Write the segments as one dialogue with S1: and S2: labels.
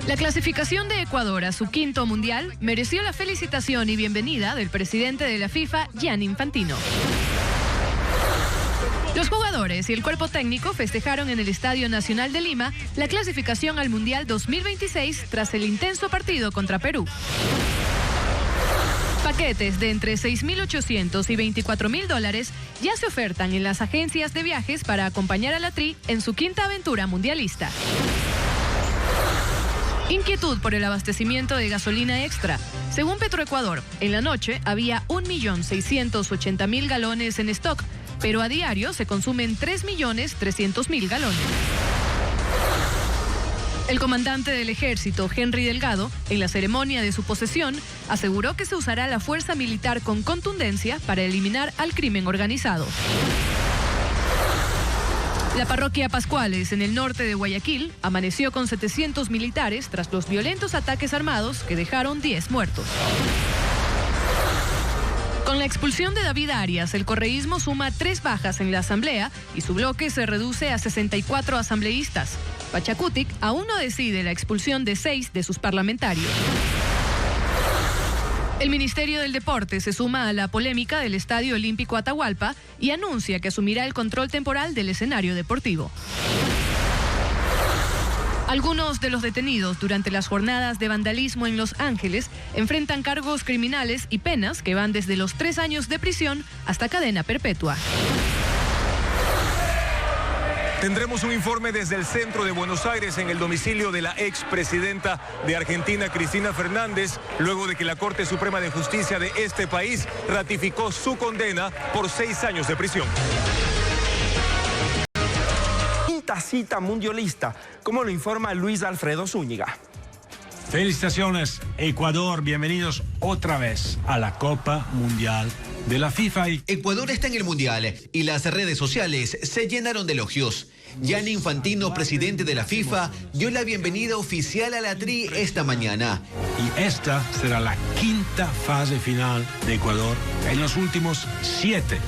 S1: La clasificación de Ecuador a su quinto mundial mereció la felicitación y bienvenida del presidente de la FIFA, Gianni Infantino. Los jugadores y el cuerpo técnico festejaron en el Estadio Nacional de Lima la clasificación al Mundial 2026 tras el intenso partido contra Perú. Paquetes de entre $6.800 y $24.000 ya se ofertan en las agencias de viajes para acompañar a la Tri en su quinta aventura mundialista. Inquietud por el abastecimiento de gasolina extra. Según Petroecuador, en la noche había 1.680.000 galones en stock, pero a diario se consumen 3.300.000 galones. El comandante del ejército, Henry Delgado, en la ceremonia de su posesión, aseguró que se usará la fuerza militar con contundencia para eliminar al crimen organizado. La parroquia Pascuales, en el norte de Guayaquil, amaneció con 700 militares tras los violentos ataques armados que dejaron 10 muertos. Con la expulsión de David Arias, el correísmo suma 3 bajas en la asamblea y su bloque se reduce a 64 asambleístas. Pachacutic aún no decide la expulsión de 6 de sus parlamentarios. El Ministerio del Deporte se suma a la polémica del Estadio Olímpico Atahualpa y anuncia que asumirá el control temporal del escenario deportivo. Algunos de los detenidos durante las jornadas de vandalismo en Los Ángeles enfrentan cargos criminales y penas que van desde los 3 años de prisión hasta cadena perpetua.
S2: Tendremos un informe desde el centro de Buenos Aires en el domicilio de la expresidenta de Argentina, Cristina Fernández, luego de que la Corte Suprema de Justicia de este país ratificó su condena por 6 años de prisión.
S3: Quinta cita mundialista, como lo informa Luis Alfredo Zúñiga.
S4: Felicitaciones, Ecuador, bienvenidos otra vez a la Copa Mundial de la FIFA.
S5: Ecuador está en el Mundial y las redes sociales se llenaron de elogios. Gianni Infantino, presidente de la FIFA, dio la bienvenida oficial a la Tri esta mañana.
S4: Y esta será la quinta fase final de Ecuador en los últimos 7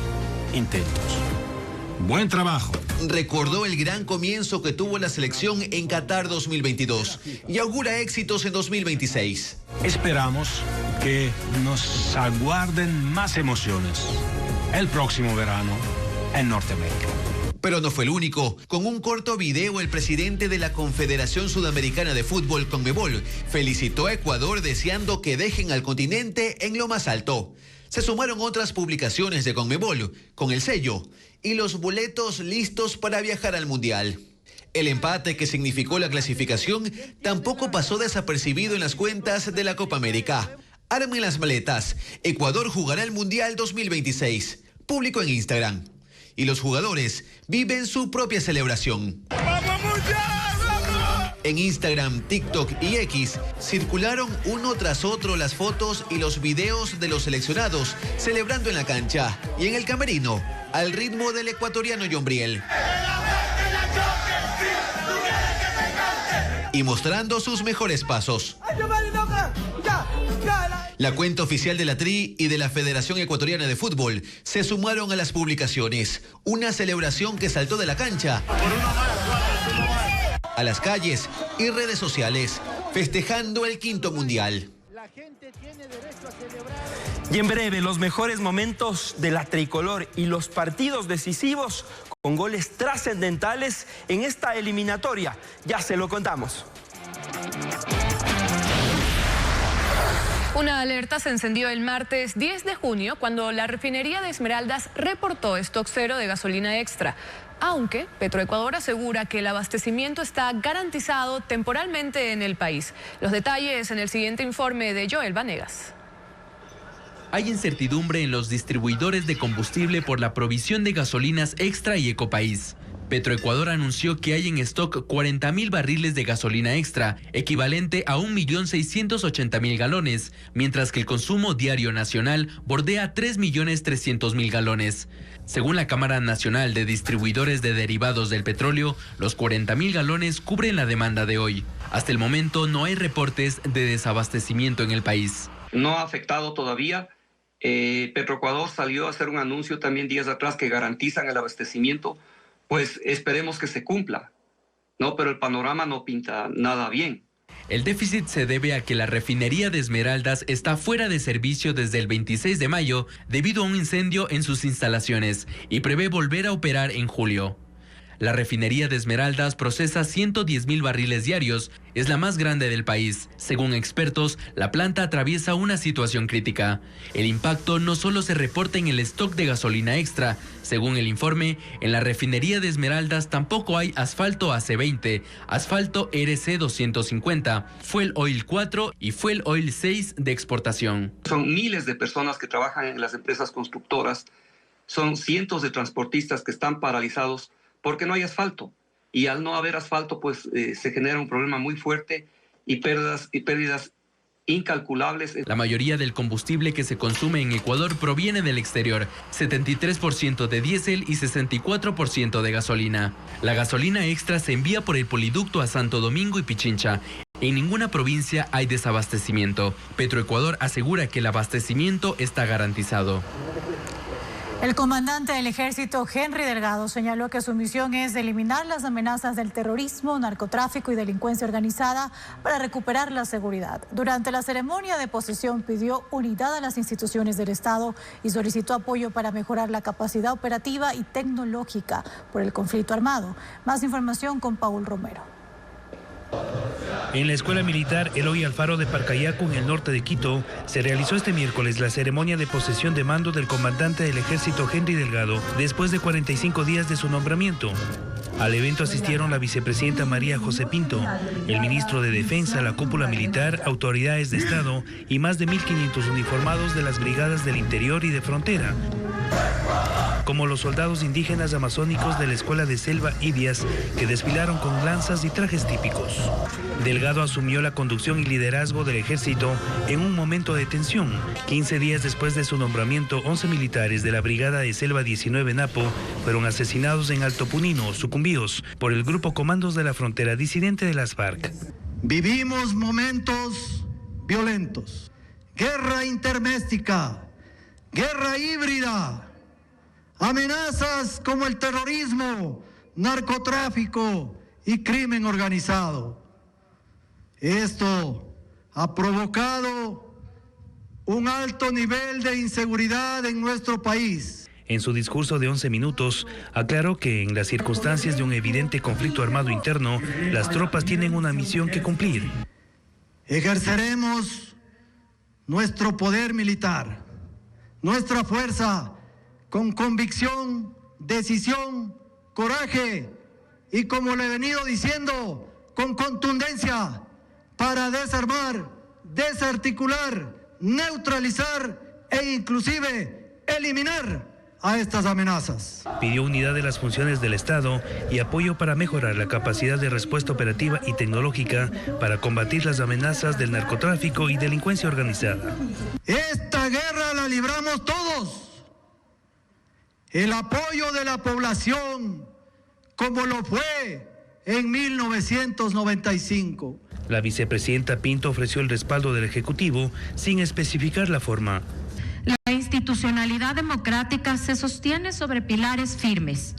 S4: intentos. Buen trabajo.
S5: Recordó el gran comienzo que tuvo la selección en Qatar 2022 y augura éxitos en 2026.
S4: Esperamos que nos aguarden más emociones el próximo verano en Norteamérica.
S5: Pero no fue el único. Con un corto video, el presidente de la Confederación Sudamericana de Fútbol, Conmebol, felicitó a Ecuador deseando que dejen al continente en lo más alto. Se sumaron otras publicaciones de Conmebol con el sello y los boletos listos para viajar al Mundial. El empate que significó la clasificación tampoco pasó desapercibido en las cuentas de la Copa América. Armen las maletas. Ecuador jugará el Mundial 2026. Público en Instagram. Y los jugadores viven su propia celebración.
S3: ¡Vamos Mundial! ¡Vamos!
S5: En Instagram, TikTok y X circularon uno tras otro las fotos y los videos de los seleccionados celebrando en la cancha y en el camerino al ritmo del ecuatoriano Yombriel. Y mostrando sus mejores pasos. La cuenta oficial de la Tri y de la Federación Ecuatoriana de Fútbol se sumaron a las publicaciones. Una celebración que saltó de la cancha a las calles y redes sociales, festejando el quinto mundial.
S3: Y en breve, los mejores momentos de la tricolor y los partidos decisivos con goles trascendentales en esta eliminatoria. Ya se lo contamos.
S1: Una alerta se encendió el martes 10 de junio cuando la refinería de Esmeraldas reportó stock cero de gasolina extra, aunque Petroecuador asegura que el abastecimiento está garantizado temporalmente en el país. Los detalles en el siguiente informe de Joel Vanegas.
S6: Hay incertidumbre en los distribuidores de combustible por la provisión de gasolinas extra y Ecopaís. Petroecuador anunció que hay en stock 40.000 barriles de gasolina extra, equivalente a 1.680.000 galones, mientras que el consumo diario nacional bordea 3.300.000 galones. Según la Cámara Nacional de Distribuidores de Derivados del Petróleo, los 40.000 galones cubren la demanda de hoy. Hasta el momento no hay reportes de desabastecimiento en el país.
S7: No ha afectado todavía. Petroecuador salió a hacer un anuncio también días atrás que garantizan el abastecimiento. Pues esperemos que se cumpla, ¿no? Pero el panorama no pinta nada bien.
S6: El déficit se debe a que la refinería de Esmeraldas está fuera de servicio desde el 26 de mayo debido a un incendio en sus instalaciones y prevé volver a operar en julio. La refinería de Esmeraldas procesa 110,000 barriles diarios, es la más grande del país. Según expertos, la planta atraviesa una situación crítica. El impacto no solo se reporta en el stock de gasolina extra. Según el informe, en la refinería de Esmeraldas tampoco hay asfalto AC20, asfalto RC 250, Fuel Oil 4 y Fuel Oil 6 de exportación.
S7: Son miles de personas que trabajan en las empresas constructoras, son cientos de transportistas que están paralizados porque no hay asfalto, y al no haber asfalto pues se genera un problema muy fuerte y pérdidas incalculables.
S6: La mayoría del combustible que se consume en Ecuador proviene del exterior, 73% de diésel y 64% de gasolina. La gasolina extra se envía por el poliducto a Santo Domingo y Pichincha. En ninguna provincia hay desabastecimiento. Petroecuador asegura que el abastecimiento está garantizado.
S8: El comandante del ejército, Henry Delgado, señaló que su misión es eliminar las amenazas del terrorismo, narcotráfico y delincuencia organizada para recuperar la seguridad. Durante la ceremonia de posesión pidió unidad a las instituciones del Estado y solicitó apoyo para mejorar la capacidad operativa y tecnológica por el conflicto armado. Más información con Paul Romero.
S9: En la Escuela Militar Eloy Alfaro de Parcayacu, en el norte de Quito, se realizó este miércoles la ceremonia de posesión de mando del comandante del ejército Henry Delgado, después de 45 días de su nombramiento. Al evento asistieron la vicepresidenta María José Pinto, el ministro de Defensa, la cúpula militar, autoridades de Estado y más de 1.500 uniformados de las brigadas del interior y de frontera, como los soldados indígenas amazónicos de la Escuela de Selva Ibias, que desfilaron con lanzas y trajes típicos. Delgado asumió la conducción y liderazgo del ejército en un momento de tensión. 15 días después de su nombramiento, 11 militares de la Brigada de Selva 19 Napo fueron asesinados en Alto Punino, Sucumbíos, por el Grupo Comandos de la Frontera disidente de las FARC.
S10: Vivimos momentos violentos, guerra interméstica, guerra híbrida, amenazas como el terrorismo, narcotráfico y crimen organizado. Esto ha provocado un alto nivel de inseguridad en nuestro país.
S9: En su discurso de 11 minutos, aclaró que en las circunstancias de un evidente conflicto armado interno, las tropas tienen una misión que cumplir.
S10: Ejerceremos nuestro poder militar, nuestra fuerza, con convicción, decisión, coraje y, como le he venido diciendo, con contundencia para desarmar, desarticular, neutralizar e inclusive eliminar a estas amenazas.
S9: Pidió unidad de las funciones del Estado y apoyo para mejorar la capacidad de respuesta operativa y tecnológica para combatir las amenazas del narcotráfico y delincuencia organizada.
S10: Esta guerra la libramos todos. El apoyo de la población, como lo fue en 1995.
S9: La vicepresidenta Pinto ofreció el respaldo del Ejecutivo sin especificar la forma.
S11: La institucionalidad democrática se sostiene sobre pilares firmes.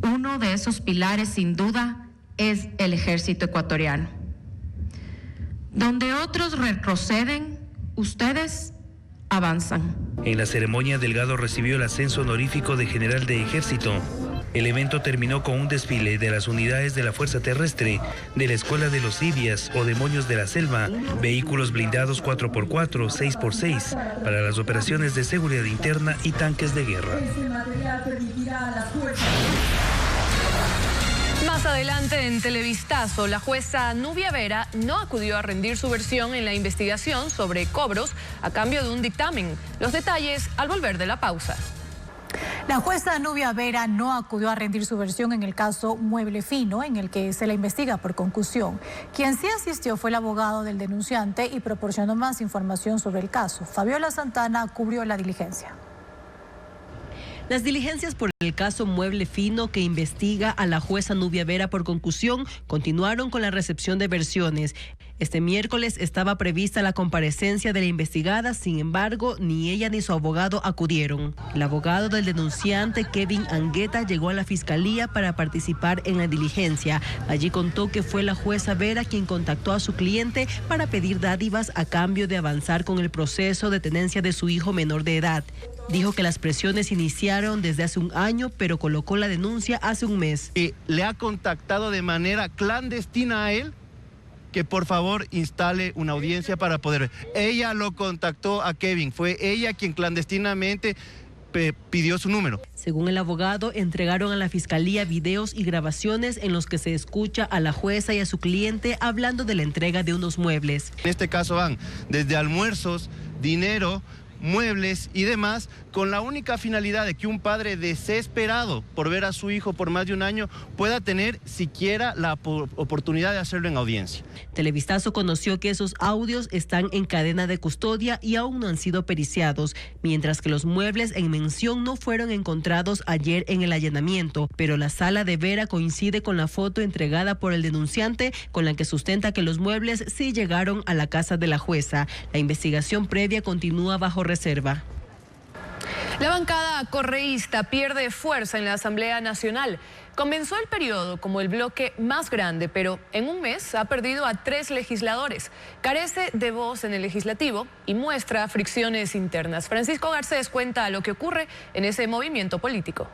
S11: Uno de esos pilares, sin duda, es el ejército ecuatoriano. Donde otros retroceden, ustedes avanzan.
S9: En la ceremonia, Delgado recibió el ascenso honorífico de general de ejército. El evento terminó con un desfile de las unidades de la Fuerza Terrestre, de la Escuela de los Ibias o Demonios de la Selva, vehículos blindados 4x4, 6x6, para las operaciones de seguridad interna y tanques de guerra.
S1: Más adelante en Televistazo, la jueza Nubia Vera no acudió a rendir su versión en la investigación sobre cobros a cambio de un dictamen. Los detalles al volver de la pausa.
S8: La jueza Nubia Vera no acudió a rendir su versión en el caso Mueble Fino, en el que se la investiga por concusión. Quien sí asistió fue el abogado del denunciante y proporcionó más información sobre el caso. Fabiola Santana cubrió la diligencia.
S12: Las diligencias por el caso Mueble Fino, que investiga a la jueza Nubia Vera por concusión, continuaron con la recepción de versiones. Este miércoles estaba prevista la comparecencia de la investigada, sin embargo, ni ella ni su abogado acudieron. El abogado del denunciante, Kevin Angueta, llegó a la fiscalía para participar en la diligencia. Allí contó que fue la jueza Vera quien contactó a su cliente para pedir dádivas a cambio de avanzar con el proceso de tenencia de su hijo menor de edad. Dijo que las presiones iniciaron desde hace un año, pero colocó la denuncia hace un mes.
S13: Le ha contactado de manera clandestina a él que por favor instale una audiencia para poder ver. Ella lo contactó a Kevin, fue ella quien clandestinamente pidió su número.
S12: Según el abogado, entregaron a la fiscalía videos y grabaciones en los que se escucha a la jueza y a su cliente hablando de la entrega de unos muebles.
S13: En este caso van desde almuerzos, dinero, muebles y demás, con la única finalidad de que un padre desesperado por ver a su hijo por más de un año pueda tener siquiera la oportunidad de hacerlo en audiencia.
S12: Televistazo conoció que esos audios están en cadena de custodia y aún no han sido periciados, mientras que los muebles en mención no fueron encontrados ayer en el allanamiento, pero la sala de Vera coincide con la foto entregada por el denunciante, con la que sustenta que los muebles sí llegaron a la casa de la jueza. La investigación previa continúa bajo reserva.
S1: La bancada correísta pierde fuerza en la Asamblea Nacional. Comenzó el periodo como el bloque más grande, pero en un mes ha perdido a 3 legisladores. Carece de voz en el legislativo y muestra fricciones internas. Francisco Garcés cuenta lo que ocurre en ese movimiento político.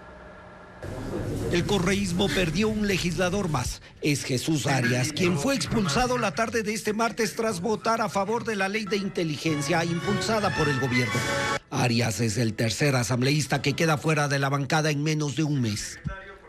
S14: El correísmo perdió un legislador más. Es Jesús Arias, quien fue expulsado la tarde de este martes tras votar a favor de la ley de inteligencia impulsada por el gobierno. Arias es el tercer asambleísta que queda fuera de la bancada en menos de un mes.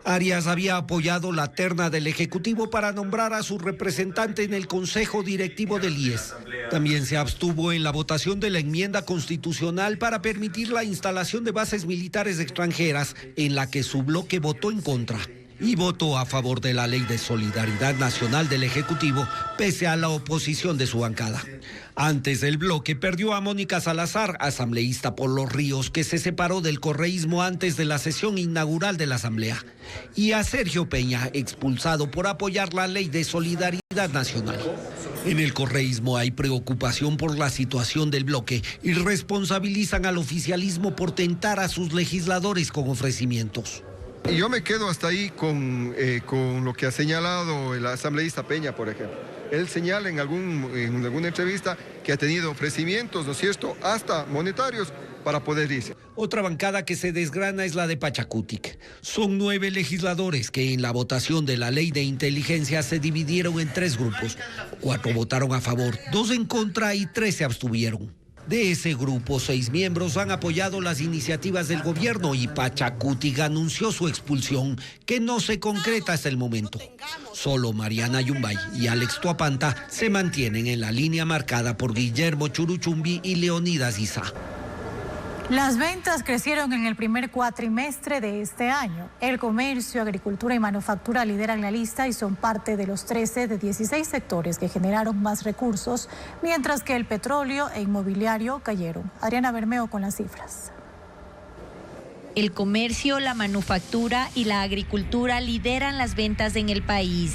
S14: Arias había apoyado la terna del Ejecutivo para nombrar a su representante en el Consejo Directivo del IES. También se abstuvo en la votación de la enmienda constitucional para permitir la instalación de bases militares extranjeras, en la que su bloque votó en contra. Y votó a favor de la Ley de Solidaridad Nacional del Ejecutivo, pese a la oposición de su bancada. Antes el bloque perdió a Mónica Salazar, asambleísta por Los Ríos, que se separó del correísmo antes de la sesión inaugural de la Asamblea. Y a Sergio Peña, expulsado por apoyar la Ley de Solidaridad Nacional. En el correísmo hay preocupación por la situación del bloque y responsabilizan al oficialismo por tentar a sus legisladores con ofrecimientos.
S15: Y yo me quedo hasta ahí con lo que ha señalado el asambleísta Peña, por ejemplo. Él señala en alguna entrevista que ha tenido ofrecimientos, ¿no es cierto?, hasta monetarios para poder irse.
S14: Otra bancada que se desgrana es la de Pachacutic. Son 9 legisladores que en la votación de la ley de inteligencia se dividieron en 3 grupos. 4 votaron a favor, 2 en contra y 3 se abstuvieron. De ese grupo, 6 miembros han apoyado las iniciativas del gobierno y Pachacutic anunció su expulsión, que no se concreta hasta el momento. Solo Mariana Yumbay y Alex Tuapanta se mantienen en la línea marcada por Guillermo Churuchumbi y Leonidas Issa.
S8: Las ventas crecieron en el primer cuatrimestre de este año. El comercio, agricultura y manufactura lideran la lista y son parte de los 13 de 16 sectores que generaron más recursos, mientras que el petróleo e inmobiliario cayeron. Adriana Bermeo con las cifras.
S16: El comercio, la manufactura y la agricultura lideran las ventas en el país.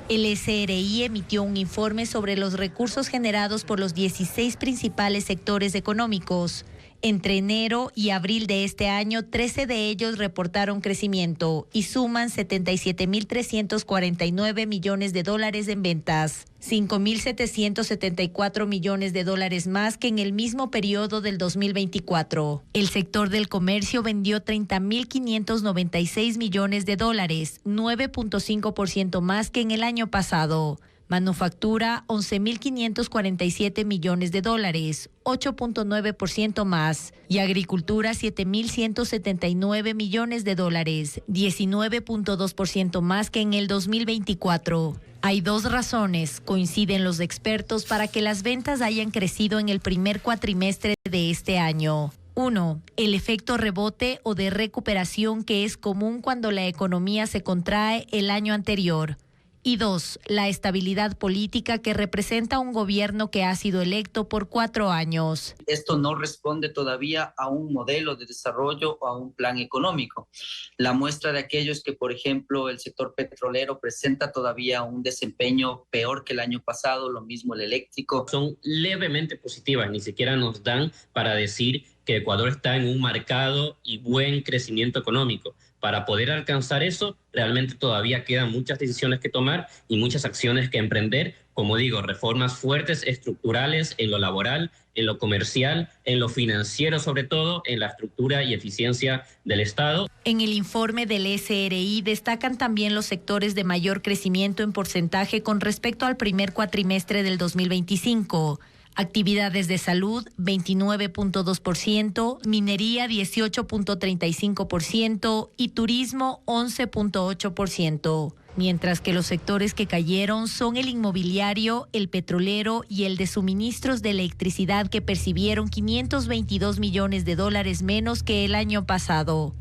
S16: El SRI emitió un informe sobre los recursos generados por los 16 principales sectores económicos. Entre enero y abril de este año, 13 de ellos reportaron crecimiento y suman 77.349 millones de dólares en ventas, 5.774 millones de dólares más que en el mismo periodo del 2024. El sector del comercio vendió 30.596 millones de dólares, 9.5% más que en el año pasado. Manufactura, 11.547 millones de dólares, 8.9% más. Y agricultura, 7.179 millones de dólares, 19.2% más que en el 2024. Hay 2 razones, coinciden los expertos, para que las ventas hayan crecido en el primer cuatrimestre de este año. 1. El efecto rebote o de recuperación que es común cuando la economía se contrae el año anterior. Y 2, la estabilidad política que representa un gobierno que ha sido electo por 4 años.
S17: Esto no responde todavía a un modelo de desarrollo o a un plan económico. La muestra de aquello es que, por ejemplo, el sector petrolero presenta todavía un desempeño peor que el año pasado, lo mismo el eléctrico.
S18: Son levemente positivas, ni siquiera nos dan para decir que Ecuador está en un marcado y buen crecimiento económico. Para poder alcanzar eso, realmente todavía quedan muchas decisiones que tomar y muchas acciones que emprender. Como digo, reformas fuertes, estructurales en lo laboral, en lo comercial, en lo financiero, sobre todo en la estructura y eficiencia del Estado.
S16: En el informe del SRI destacan también los sectores de mayor crecimiento en porcentaje con respecto al primer cuatrimestre del 2025. Actividades de salud, 29.2%, minería, 18.35% y turismo, 11.8%. Mientras que los sectores que cayeron son el inmobiliario, el petrolero y el de suministros de electricidad, que percibieron $522 millones menos que el año pasado.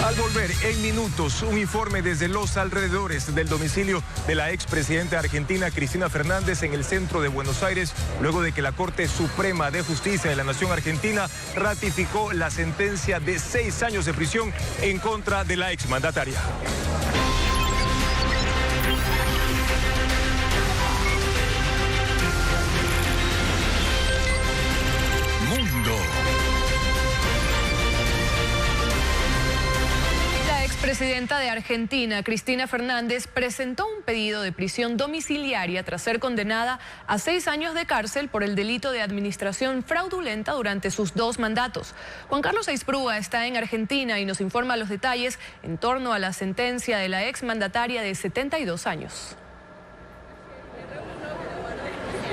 S2: Al volver en minutos, un informe desde los alrededores del domicilio de la expresidenta argentina Cristina Fernández en el centro de Buenos Aires, luego de que la Corte Suprema de Justicia de la Nación Argentina ratificó la sentencia de 6 años de prisión en contra de la exmandataria.
S1: Presidenta de Argentina, Cristina Fernández, presentó un pedido de prisión domiciliaria tras ser condenada a 6 años de cárcel por el delito de administración fraudulenta durante sus 2 mandatos. Juan Carlos Aizprúa está en Argentina y nos informa los detalles en torno a la sentencia de la exmandataria de 72 años.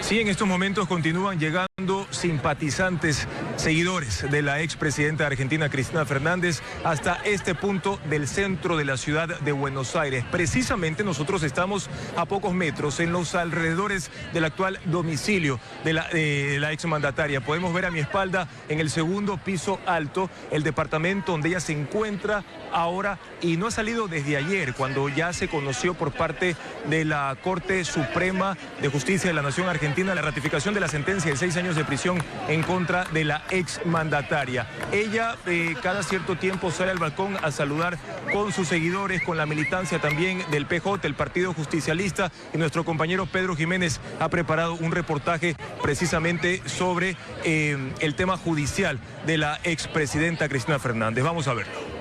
S2: Sí, en estos momentos continúan llegando simpatizantes, seguidores de la expresidenta argentina Cristina Fernández hasta este punto del centro de la ciudad de Buenos Aires. Precisamente nosotros estamos a pocos metros en los alrededores del actual domicilio de la exmandataria. Podemos ver a mi espalda en el segundo piso alto el departamento donde ella se encuentra ahora y no ha salido desde ayer, cuando ya se conoció por parte de la Corte Suprema de Justicia de la Nación Argentina la ratificación de la sentencia de 6 años de prisión en contra de la exmandataria. Ella cada cierto tiempo sale al balcón a saludar con sus seguidores, con la militancia también del PJ, el Partido Justicialista, y nuestro compañero Pedro Jiménez ha preparado un reportaje precisamente sobre el tema judicial de la expresidenta Cristina Fernández. Vamos a verlo.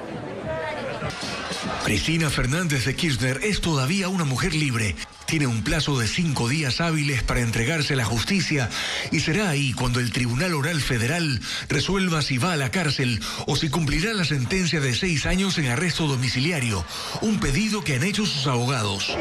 S19: Cristina Fernández de Kirchner es todavía una mujer libre. Tiene un plazo de 5 días hábiles para entregarse a la justicia y será ahí cuando el Tribunal Oral Federal resuelva si va a la cárcel o si cumplirá la sentencia de 6 años en arresto domiciliario, un pedido que han hecho sus abogados.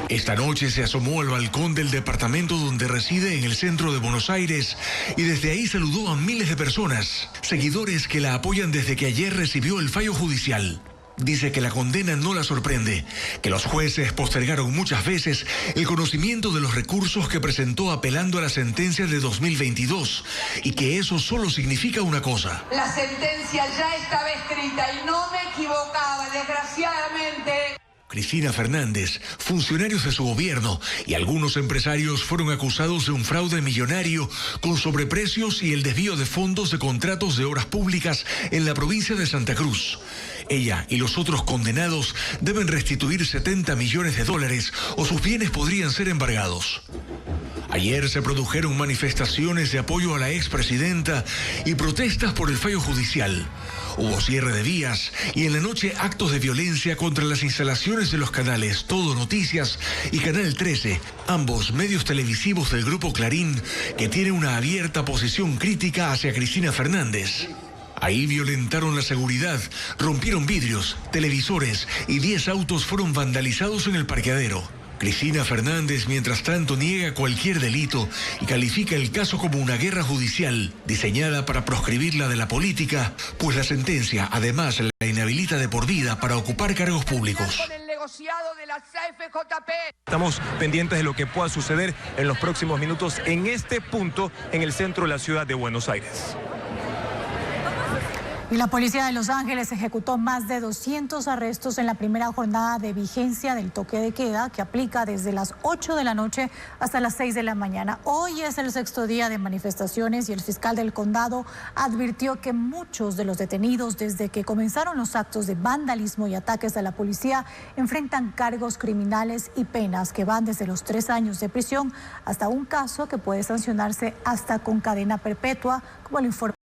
S19: Esta noche se asomó al balcón del departamento donde reside en el centro de Buenos Aires y desde ahí saludó a miles de personas, seguidores que la apoyan desde que ayer recibió el fallo judicial. Dice que la condena no la sorprende, que los jueces postergaron muchas veces el conocimiento de los recursos que presentó apelando a la sentencia de 2022 y que eso solo significa una cosa.
S20: La sentencia ya estaba escrita y no me equivocaba, desgraciadamente.
S19: Cristina Fernández, funcionarios de su gobierno y algunos empresarios fueron acusados de un fraude millonario con sobreprecios y el desvío de fondos de contratos de obras públicas en la provincia de Santa Cruz. Ella y los otros condenados deben restituir $70 millones o sus bienes podrían ser embargados. Ayer se produjeron manifestaciones de apoyo a la expresidenta y protestas por el fallo judicial. Hubo cierre de vías y en la noche actos de violencia contra las instalaciones de los canales Todo Noticias y Canal 13, ambos medios televisivos del Grupo Clarín, que tiene una abierta posición crítica hacia Cristina Fernández. Ahí violentaron la seguridad, rompieron vidrios, televisores y 10 autos fueron vandalizados en el parqueadero. Cristina Fernández, mientras tanto, niega cualquier delito y califica el caso como una guerra judicial diseñada para proscribirla de la política, pues la sentencia además la inhabilita de por vida para ocupar cargos públicos.
S2: Estamos pendientes de lo que pueda suceder en los próximos minutos en este punto en el centro de la ciudad de Buenos Aires.
S8: Y la policía de Los Ángeles ejecutó más de 200 arrestos en la primera jornada de vigencia del toque de queda que aplica desde las 8 de la noche hasta las 6 de la mañana. Hoy es el 6º día de manifestaciones y el fiscal del condado advirtió que muchos de los detenidos desde que comenzaron los actos de vandalismo y ataques a la policía enfrentan cargos criminales y penas que van desde los 3 años de prisión hasta un caso que puede sancionarse hasta con cadena perpetua, como lo informa.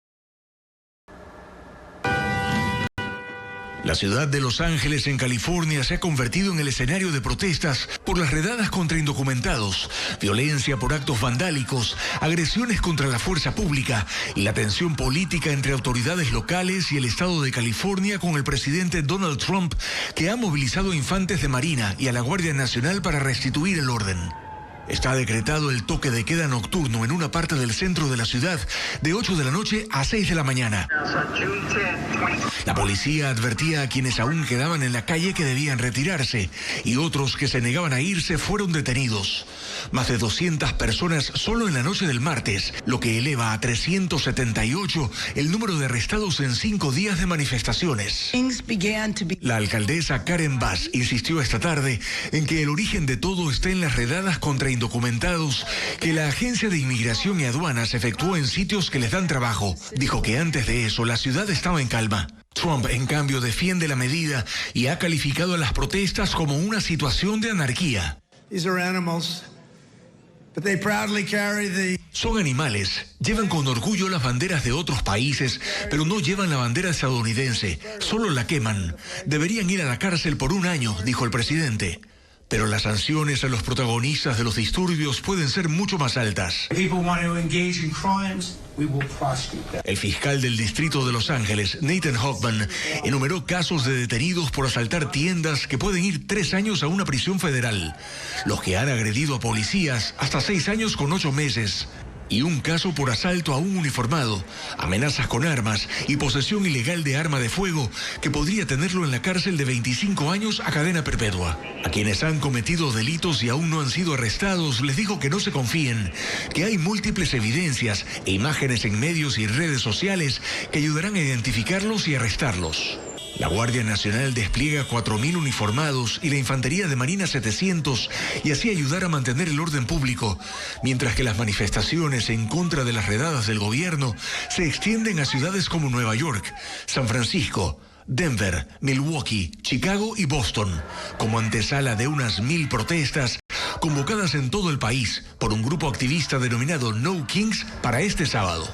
S19: La ciudad de Los Ángeles, en California, se ha convertido en el escenario de protestas por las redadas contra indocumentados, violencia por actos vandálicos, agresiones contra la fuerza pública y la tensión política entre autoridades locales y el estado de California con el presidente Donald Trump, que ha movilizado infantes de Marina y a la Guardia Nacional para restituir el orden. Está decretado el toque de queda nocturno en una parte del centro de la ciudad de 8 de la noche a 6 de la mañana. La policía advertía a quienes aún quedaban en la calle que debían retirarse y otros que se negaban a irse fueron detenidos. Más de 200 personas solo en la noche del martes, lo que eleva a 378 el número de arrestados en 5 días de manifestaciones. La alcaldesa Karen Bass insistió esta tarde en que el origen de todo está en las redadas contra indocumentados que la Agencia de Inmigración y Aduanas efectuó en sitios que les dan trabajo. Dijo que antes de eso la ciudad estaba en calma. Trump, en cambio, defiende la medida y ha calificado a las protestas como una situación de anarquía. Son animales, llevan con orgullo las banderas de otros países, pero no llevan la bandera estadounidense, solo la queman. Deberían ir a la cárcel por 1 año, dijo el presidente. Pero las sanciones a los protagonistas de los disturbios pueden ser mucho más altas. El fiscal del distrito de Los Ángeles, Nathan Hochman, enumeró casos de detenidos por asaltar tiendas que pueden ir 3 años a una prisión federal. Los que han agredido a policías, hasta 6 años con 8 meses. Y un caso por asalto a un uniformado, amenazas con armas y posesión ilegal de arma de fuego que podría tenerlo en la cárcel de 25 años a cadena perpetua. A quienes han cometido delitos y aún no han sido arrestados, les dijo que no se confíen, que hay múltiples evidencias e imágenes en medios y redes sociales que ayudarán a identificarlos y arrestarlos. La Guardia Nacional despliega 4.000 uniformados y la Infantería de Marina 700 y así ayudar a mantener el orden público, mientras que las manifestaciones en contra de las redadas del gobierno se extienden a ciudades como Nueva York, San Francisco, Denver, Milwaukee, Chicago y Boston, como antesala de unas 1.000 protestas convocadas en todo el país por un grupo activista denominado No Kings para este sábado.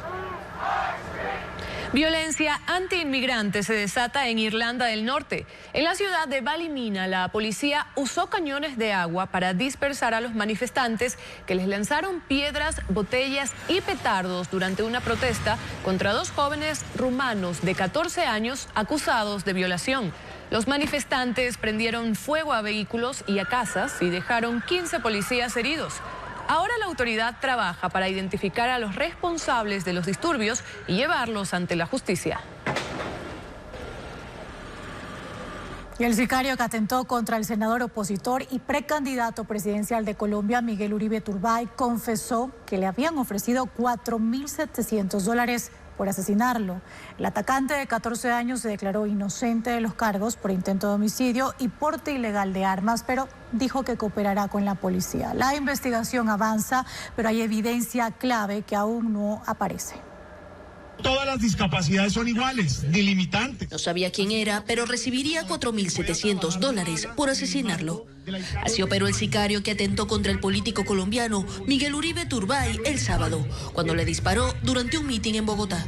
S1: Violencia antiinmigrante se desata en Irlanda del Norte. En la ciudad de Ballymena, la policía usó cañones de agua para dispersar a los manifestantes que les lanzaron piedras, botellas y petardos durante una protesta contra 2 jóvenes rumanos de 14 años acusados de violación. Los manifestantes prendieron fuego a vehículos y a casas y dejaron 15 policías heridos. Ahora la autoridad trabaja para identificar a los responsables de los disturbios y llevarlos ante la justicia.
S8: Y el sicario que atentó contra el senador opositor y precandidato presidencial de Colombia, Miguel Uribe Turbay, confesó que le habían ofrecido $4.700 por asesinarlo. El atacante de 14 años se declaró inocente de los cargos por intento de homicidio y porte ilegal de armas, pero dijo que cooperará con la policía. La investigación avanza, pero hay evidencia clave que aún no aparece.
S21: Todas las discapacidades son iguales, ni limitantes.
S22: No sabía quién era, pero recibiría $4.700 por asesinarlo. Así operó el sicario que atentó contra el político colombiano Miguel Uribe Turbay el sábado, cuando le disparó durante un mitin en Bogotá.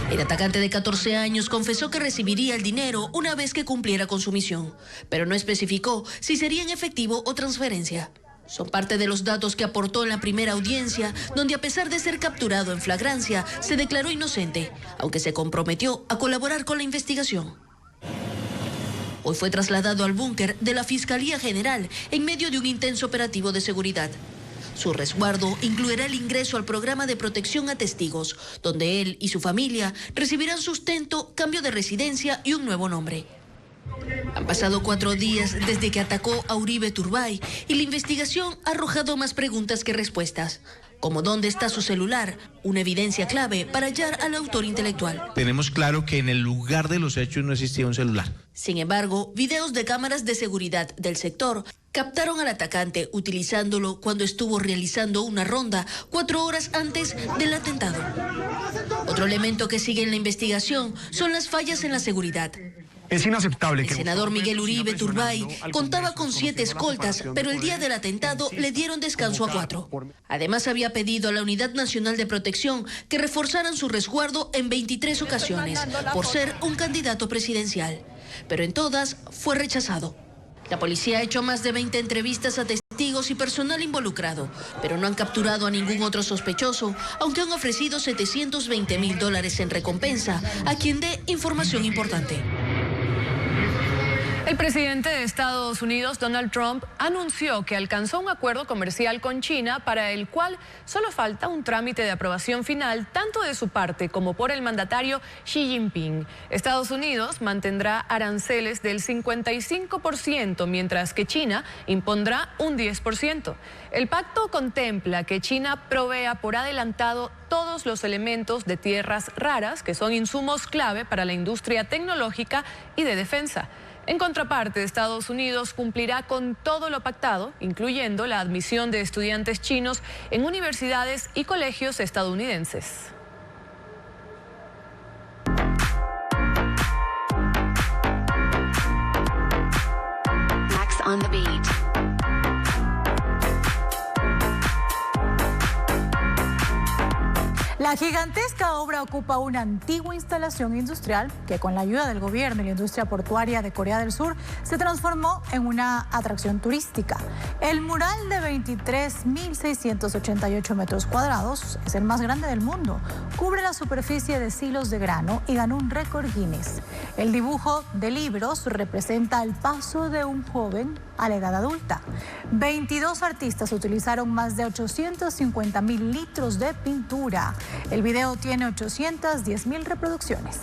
S22: El atacante de 14 años confesó que recibiría el dinero una vez que cumpliera con su misión, pero no especificó si sería en efectivo o transferencia. Son parte de los datos que aportó en la primera audiencia, donde a pesar de ser capturado en flagrancia, se declaró inocente, aunque se comprometió a colaborar con la investigación. Hoy fue trasladado al búnker de la Fiscalía General en medio de un intenso operativo de seguridad. Su resguardo incluirá el ingreso al programa de protección a testigos, donde él y su familia recibirán sustento, cambio de residencia y un nuevo nombre. Han pasado 4 días desde que atacó a Uribe Turbay y la investigación ha arrojado más preguntas que respuestas. como dónde está su celular, una evidencia clave para hallar al autor intelectual.
S4: Tenemos claro que en el lugar de los hechos no existía un celular.
S22: Sin embargo, videos de cámaras de seguridad del sector captaron al atacante utilizándolo cuando estuvo realizando una ronda 4 horas antes del atentado. Otro elemento que sigue en la investigación son las fallas en la seguridad.
S21: Es inaceptable
S22: que el senador Miguel Uribe Turbay contaba con 7 escoltas, pero el día del atentado le dieron descanso a 4. Además, había pedido a la Unidad Nacional de Protección que reforzaran su resguardo en 23 ocasiones por ser un candidato presidencial, pero en todas fue rechazado. La policía ha hecho más de 20 entrevistas a testigos y personal involucrado, pero no han capturado a ningún otro sospechoso, aunque han ofrecido $720,000 en recompensa a quien dé información importante.
S1: El presidente de Estados Unidos, Donald Trump, anunció que alcanzó un acuerdo comercial con China para el cual solo falta un trámite de aprobación final, tanto de su parte como por el mandatario Xi Jinping. Estados Unidos mantendrá aranceles del 55%, mientras que China impondrá un 10%. El pacto contempla que China provea por adelantado todos los elementos de tierras raras, que son insumos clave para la industria tecnológica y de defensa. En contraparte, Estados Unidos cumplirá con todo lo pactado, incluyendo la admisión de estudiantes chinos en universidades y colegios estadounidenses.
S5: Max on the beat.
S8: La gigantesca obra ocupa una antigua instalación industrial que, con la ayuda del gobierno y la industria portuaria de Corea del Sur, se transformó en una atracción turística. El mural de 23.688 metros cuadrados es el más grande del mundo. Cubre la superficie de silos de grano y ganó un récord Guinness. El dibujo de libros representa el paso de un joven a la edad adulta. 22 artistas utilizaron más de 850,000 litros de pintura. El video tiene 810,000 reproducciones.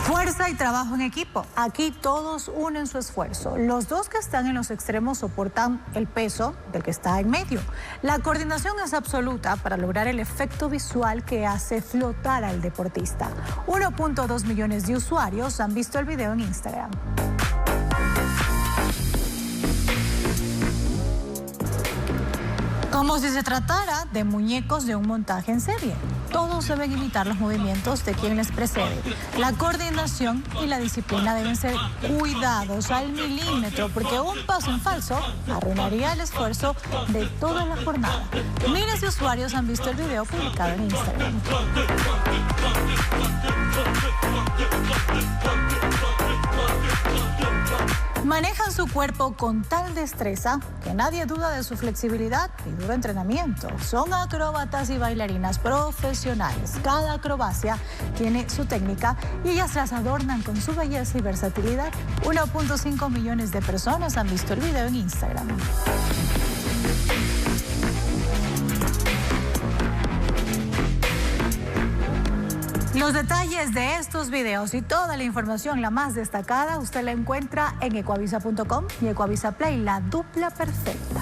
S8: Fuerza y trabajo en equipo. Aquí todos unen su esfuerzo. Los dos que están en los extremos soportan el peso del que está en medio. La coordinación es absoluta para lograr el efecto visual que hace flotar al deportista. 1.2 millones de usuarios han visto el video en Instagram. Como si se tratara de muñecos de un montaje en serie. Todos deben imitar los movimientos de quien les precede. La coordinación y la disciplina deben ser cuidados al milímetro, porque un paso en falso arruinaría el esfuerzo de toda la jornada. Miles de usuarios han visto el video publicado en Instagram. Manejan su cuerpo con tal destreza que nadie duda de su flexibilidad y duro entrenamiento. Son acróbatas y bailarinas profesionales. Cada acrobacia tiene su técnica y ellas las adornan con su belleza y versatilidad. 1.5 millones de personas han visto el video en Instagram. Los detalles de estos videos y toda la información, la más destacada, usted la encuentra en ecuavisa.com y Ecuavisa Play, la dupla perfecta.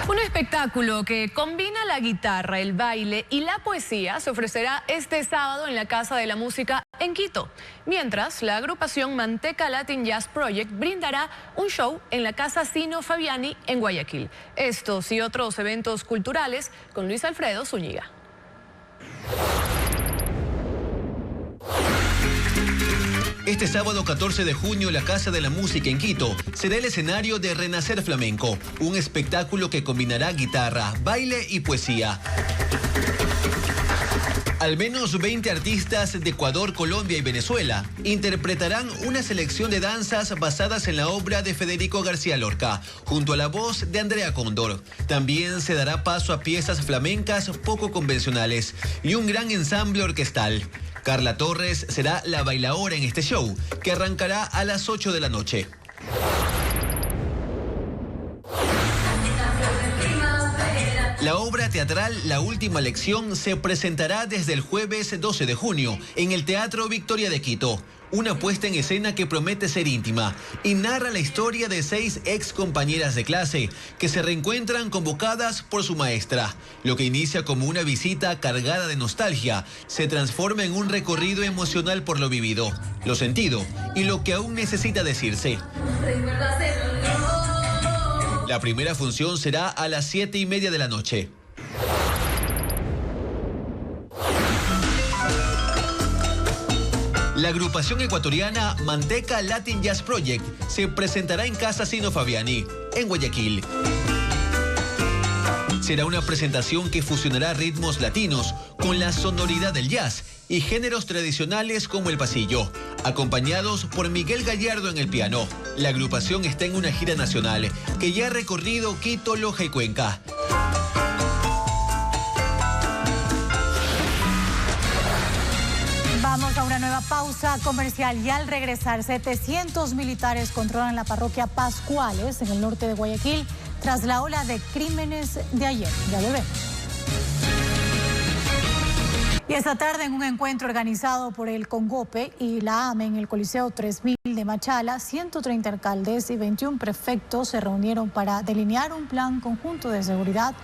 S1: Un espectáculo que combina la guitarra, el baile y la poesía se ofrecerá este sábado en la Casa de la Música en Quito. Mientras, la agrupación Manteca Latin Jazz Project brindará un show en la Casa Sino Fabiani en Guayaquil. Estos y otros eventos culturales con Luis Alfredo Zúñiga.
S23: Este sábado 14 de junio, la Casa de la Música en Quito será el escenario de Renacer Flamenco, un espectáculo que combinará guitarra, baile y poesía. Al menos 20 artistas de Ecuador, Colombia y Venezuela interpretarán una selección de danzas basadas en la obra de Federico García Lorca, junto a la voz de Andrea Cóndor. También se dará paso a piezas flamencas poco convencionales y un gran ensamble orquestal. Carla Torres será la bailaora en este show, que arrancará a las 8 de la noche. La obra teatral La Última Lección se presentará desde el jueves 12 de junio en el Teatro Victoria de Quito. una puesta en escena que promete ser íntima y narra la historia de 6 ex compañeras de clase que se reencuentran convocadas por su maestra. Lo que inicia como una visita cargada de nostalgia se transforma en un recorrido emocional por lo vivido, lo sentido y lo que aún necesita decirse. La primera función será a las 7:30 de la noche. La agrupación ecuatoriana Manteca Latin Jazz Project se presentará en Casa Sino Fabiani, en Guayaquil. Será una presentación que fusionará ritmos latinos con la sonoridad del jazz y géneros tradicionales como el pasillo, acompañados por Miguel Gallardo en el piano. La agrupación está en una gira nacional que ya ha recorrido Quito, Loja y Cuenca.
S8: Vamos a una nueva pausa comercial y al regresar 700 militares controlan la parroquia Pascuales en el norte de Guayaquil tras la ola de crímenes de ayer. Ya volvemos. Y esta tarde en un encuentro organizado por el CONGOPE y la AME en el Coliseo 3000 de Machala, 130 alcaldes y 21 prefectos se reunieron para delinear un plan conjunto de seguridad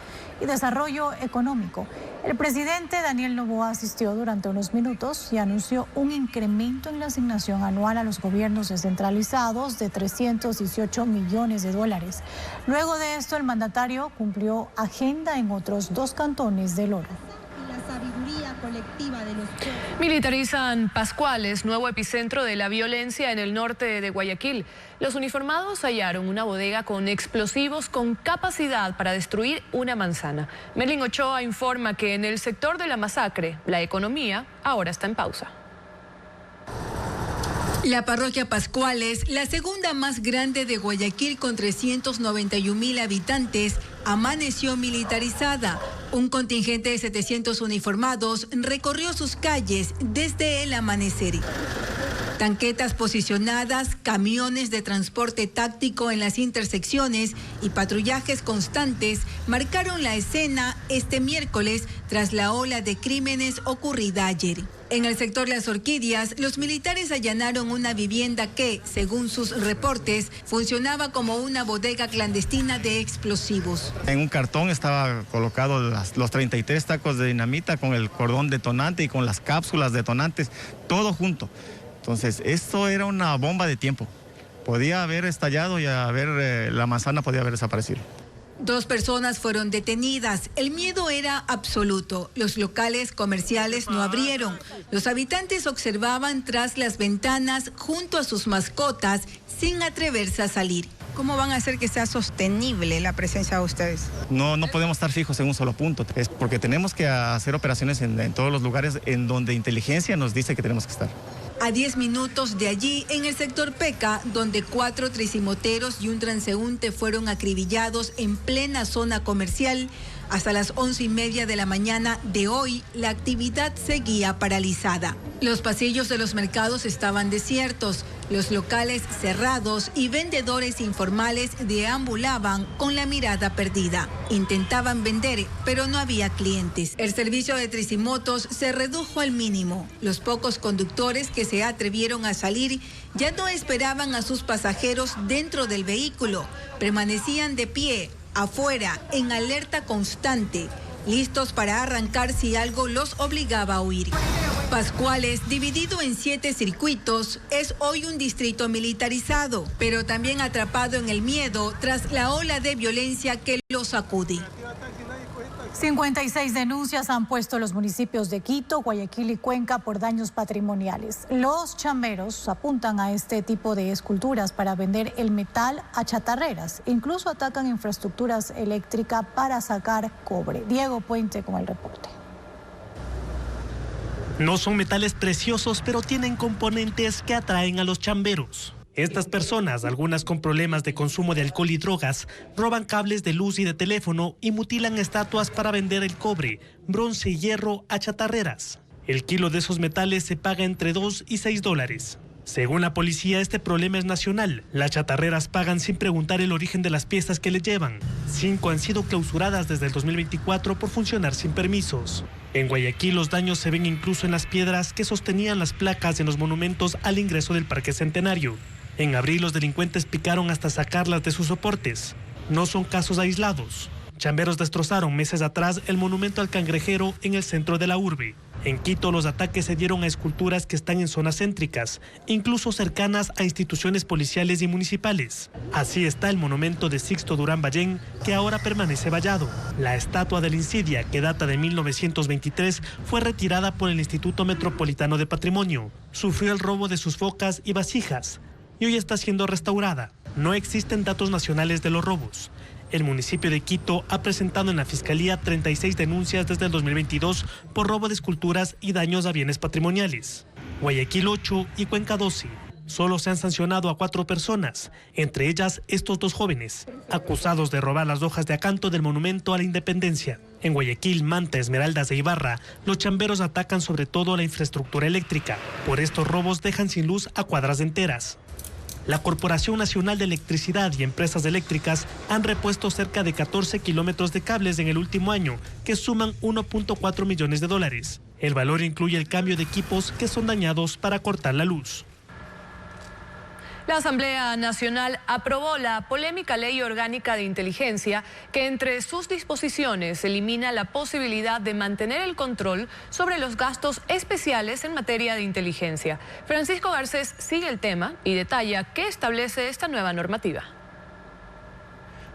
S8: y desarrollo económico. El presidente Daniel Noboa asistió durante unos minutos y anunció un incremento en la asignación anual a los gobiernos descentralizados de 318 millones de dólares. Luego de esto, el mandatario cumplió agenda en otros 2 cantones del Oro.
S1: Militarizan Pascuales, nuevo epicentro de la violencia en el norte de Guayaquil. Los uniformados hallaron una bodega con explosivos con capacidad para destruir una manzana. Merlin Ochoa informa que en el sector de la masacre, la economía ahora está en pausa.
S3: La parroquia Pascuales, la segunda más grande de Guayaquil con 391.000 habitantes, amaneció militarizada. Un contingente de 700 uniformados recorrió sus calles desde el amanecer. Tanquetas posicionadas, camiones de transporte táctico en las intersecciones y patrullajes constantes marcaron la escena este miércoles tras la ola de crímenes ocurrida ayer. En el sector Las Orquídeas, los militares allanaron una vivienda que, según sus reportes, funcionaba como una bodega clandestina de explosivos.
S6: En un cartón estaba colocado los 33 tacos de dinamita con el cordón detonante y con las cápsulas detonantes, todo junto. Entonces, esto era una bomba de tiempo. Podía haber estallado y la manzana podía haber desaparecido.
S3: 2 personas fueron detenidas. El miedo era absoluto. Los locales comerciales no abrieron. Los habitantes observaban tras las ventanas junto a sus mascotas sin atreverse a salir.
S7: ¿Cómo van a hacer que sea sostenible la presencia de ustedes?
S6: No podemos estar fijos en un solo punto. Es porque tenemos que hacer operaciones en todos los lugares en donde inteligencia nos dice que tenemos que estar.
S3: A 10 minutos de allí, en el sector Peca, donde 4 trisimoteros y un transeúnte fueron acribillados en plena zona comercial, hasta las 11:30 de la mañana de hoy, la actividad seguía paralizada. Los pasillos de los mercados estaban desiertos, los locales cerrados y vendedores informales deambulaban con la mirada perdida. Intentaban vender, pero no había clientes. El servicio de trisimotos se redujo al mínimo. Los pocos conductores que se atrevieron a salir ya no esperaban a sus pasajeros dentro del vehículo, permanecían de pie, afuera, en alerta constante, listos para arrancar si algo los obligaba a huir. Pascuales, dividido en 7 circuitos, es hoy un distrito militarizado, pero también atrapado en el miedo tras la ola de violencia que lo sacude.
S8: 56 denuncias han puesto los municipios de Quito, Guayaquil y Cuenca por daños patrimoniales. Los chamberos apuntan a este tipo de esculturas para vender el metal a chatarreras. Incluso atacan infraestructuras eléctricas para sacar cobre. Diego Puente con el reporte.
S24: No son metales preciosos, pero tienen componentes que atraen a los chamberos. Estas personas, algunas con problemas de consumo de alcohol y drogas, roban cables de luz y de teléfono y mutilan estatuas para vender el cobre, bronce y hierro a chatarreras. El kilo de esos metales se paga entre $2 y $6. Según la policía, este problema es nacional. Las chatarreras pagan sin preguntar el origen de las piezas que les llevan. 5 han sido clausuradas desde el 2024 por funcionar sin permisos. En Guayaquil los daños se ven incluso en las piedras que sostenían las placas en los monumentos al ingreso del Parque Centenario. En abril los delincuentes picaron hasta sacarlas de sus soportes. No son casos aislados. Chamberos destrozaron meses atrás el monumento al cangrejero en el centro de la urbe. En Quito los ataques se dieron a esculturas que están en zonas céntricas, incluso cercanas a instituciones policiales y municipales. Así está el monumento de Sixto Durán Ballén, que ahora permanece vallado. La estatua de la insidia, que data de 1923, fue retirada por el Instituto Metropolitano de Patrimonio. Sufrió el robo de sus focas y vasijas y hoy está siendo restaurada. No existen datos nacionales de los robos. El municipio de Quito ha presentado en la Fiscalía 36 denuncias desde el 2022 por robo de esculturas y daños a bienes patrimoniales. Guayaquil 8 y Cuenca 12. Solo se han sancionado a 4 personas, entre ellas estos 2 jóvenes, acusados de robar las hojas de acanto del monumento a la Independencia. En Guayaquil, Manta, Esmeraldas e Ibarra, los chamberos atacan sobre todo la infraestructura eléctrica. Por estos robos dejan sin luz a cuadras enteras. La Corporación Nacional de Electricidad y empresas eléctricas han repuesto cerca de 14 kilómetros de cables en el último año, que suman 1.4 millones de dólares. El valor incluye el cambio de equipos que son dañados para cortar la luz.
S1: La Asamblea Nacional aprobó la polémica Ley Orgánica de Inteligencia que entre sus disposiciones elimina la posibilidad de mantener el control sobre los gastos especiales en materia de inteligencia. Francisco Garcés sigue el tema y detalla qué establece esta nueva normativa.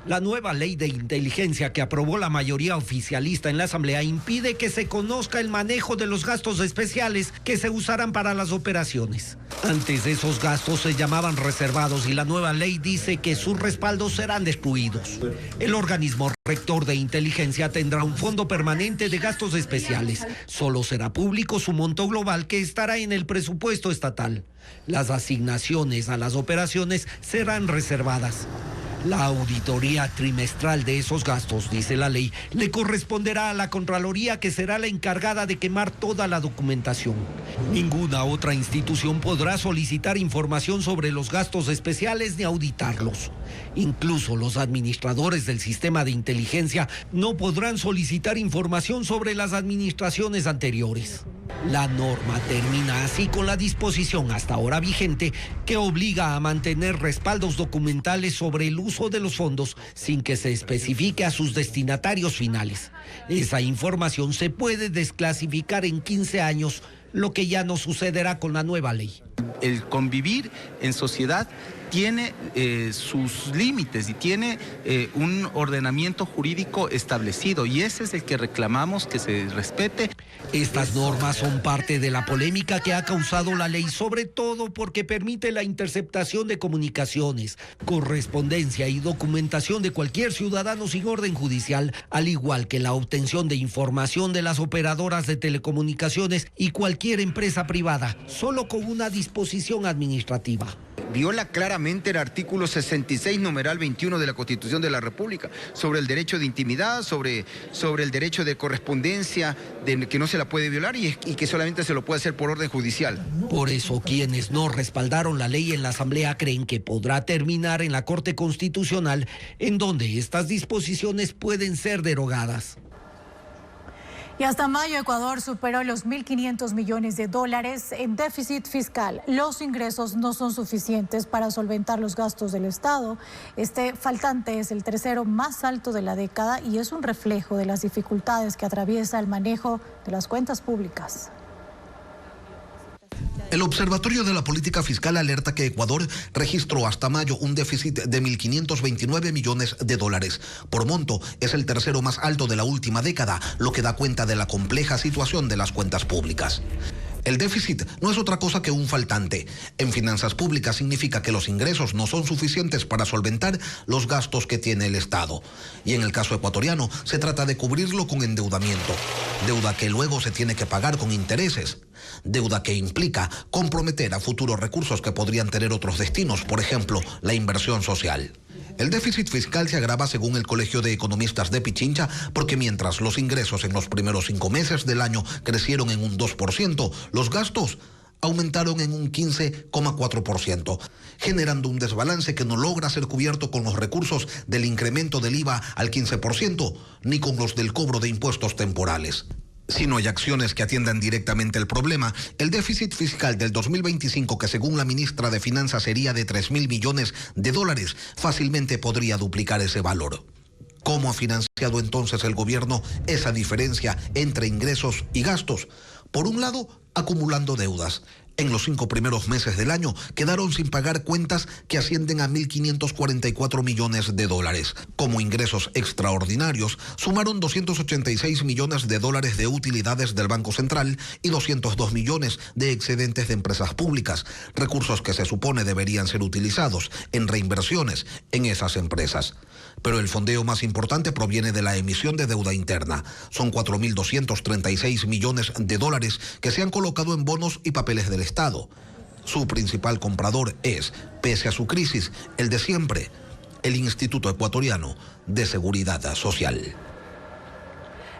S14: La nueva ley de inteligencia que aprobó la mayoría oficialista en la Asamblea impide que se conozca el manejo de los gastos especiales que se usarán para las operaciones. Antes esos gastos se llamaban reservados y la nueva ley dice que sus respaldos serán destruidos. El organismo rector de inteligencia tendrá un fondo permanente de gastos especiales. Solo será público su monto global que estará en el presupuesto estatal. Las asignaciones a las operaciones serán reservadas. La auditoría trimestral de esos gastos, dice la ley, le corresponderá a la Contraloría, que será la encargada de quemar toda la documentación. Ninguna otra institución podrá solicitar información sobre los gastos especiales ni auditarlos. Incluso los administradores del sistema de inteligencia no podrán solicitar información sobre las administraciones anteriores. La norma termina así con la disposición hasta ahora vigente que obliga a mantener respaldos documentales sobre el uso de los fondos sin que se especifique a sus destinatarios finales. Esa información se puede desclasificar en 15 años, lo que ya no sucederá con la nueva ley.
S9: El convivir en sociedad tiene sus límites y tiene un ordenamiento jurídico establecido, y ese es el que reclamamos que se respete.
S14: Estas normas son parte de la polémica que ha causado la ley, sobre todo porque permite la interceptación de comunicaciones, correspondencia y documentación de cualquier ciudadano sin orden judicial, al igual que la obtención de información de las operadoras de telecomunicaciones y cualquier empresa privada, solo con una disposición administrativa.
S10: Viola claramente el artículo 66, numeral 21 de la Constitución de la República, sobre el derecho de intimidad, sobre el derecho de correspondencia, de que no se la puede violar y que solamente se lo puede hacer por orden judicial.
S14: Por eso, quienes no respaldaron la ley en la Asamblea creen que podrá terminar en la Corte Constitucional, en donde estas disposiciones pueden ser derogadas.
S8: Y hasta mayo Ecuador superó los 1.500 millones de dólares en déficit fiscal. Los ingresos no son suficientes para solventar los gastos del Estado. Este faltante es el tercero más alto de la década y es un reflejo de las dificultades que atraviesa el manejo de las cuentas públicas.
S11: El Observatorio de la Política Fiscal alerta que Ecuador registró hasta mayo un déficit de 1.529 millones de dólares. Por monto, es el tercero más alto de la última década, lo que da cuenta de la compleja situación de las cuentas públicas. El déficit no es otra cosa que un faltante. En finanzas públicas significa que los ingresos no son suficientes para solventar los gastos que tiene el Estado. Y en el caso ecuatoriano, se trata de cubrirlo con endeudamiento. Deuda que luego se tiene que pagar con intereses. Deuda que implica comprometer a futuros recursos que podrían tener otros destinos, por ejemplo, la inversión social. El déficit fiscal se agrava, según el Colegio de Economistas de Pichincha, porque mientras los ingresos en los primeros 5 meses del año crecieron en un 2%, los gastos aumentaron en un 15,4%, generando un desbalance que no logra ser cubierto con los recursos del incremento del IVA al 15%, ni con los del cobro de impuestos temporales. Si no hay acciones que atiendan directamente el problema, el déficit fiscal del 2025, que según la ministra de Finanzas sería de 3.000 millones de dólares, fácilmente podría duplicar ese valor. ¿Cómo ha financiado entonces el gobierno esa diferencia entre ingresos y gastos? Por un lado, acumulando deudas. En los 5 primeros meses del año quedaron sin pagar cuentas que ascienden a 1.544 millones de dólares. Como ingresos extraordinarios, sumaron 286 millones de dólares de utilidades del Banco Central y 202 millones de excedentes de empresas públicas, recursos que se supone deberían ser utilizados en reinversiones en esas empresas. Pero el fondeo más importante proviene de la emisión de deuda interna. Son 4.236 millones de dólares que se han colocado en bonos y papeles del Estado. Su principal comprador es, pese a su crisis, el de siempre, el Instituto Ecuatoriano de Seguridad Social.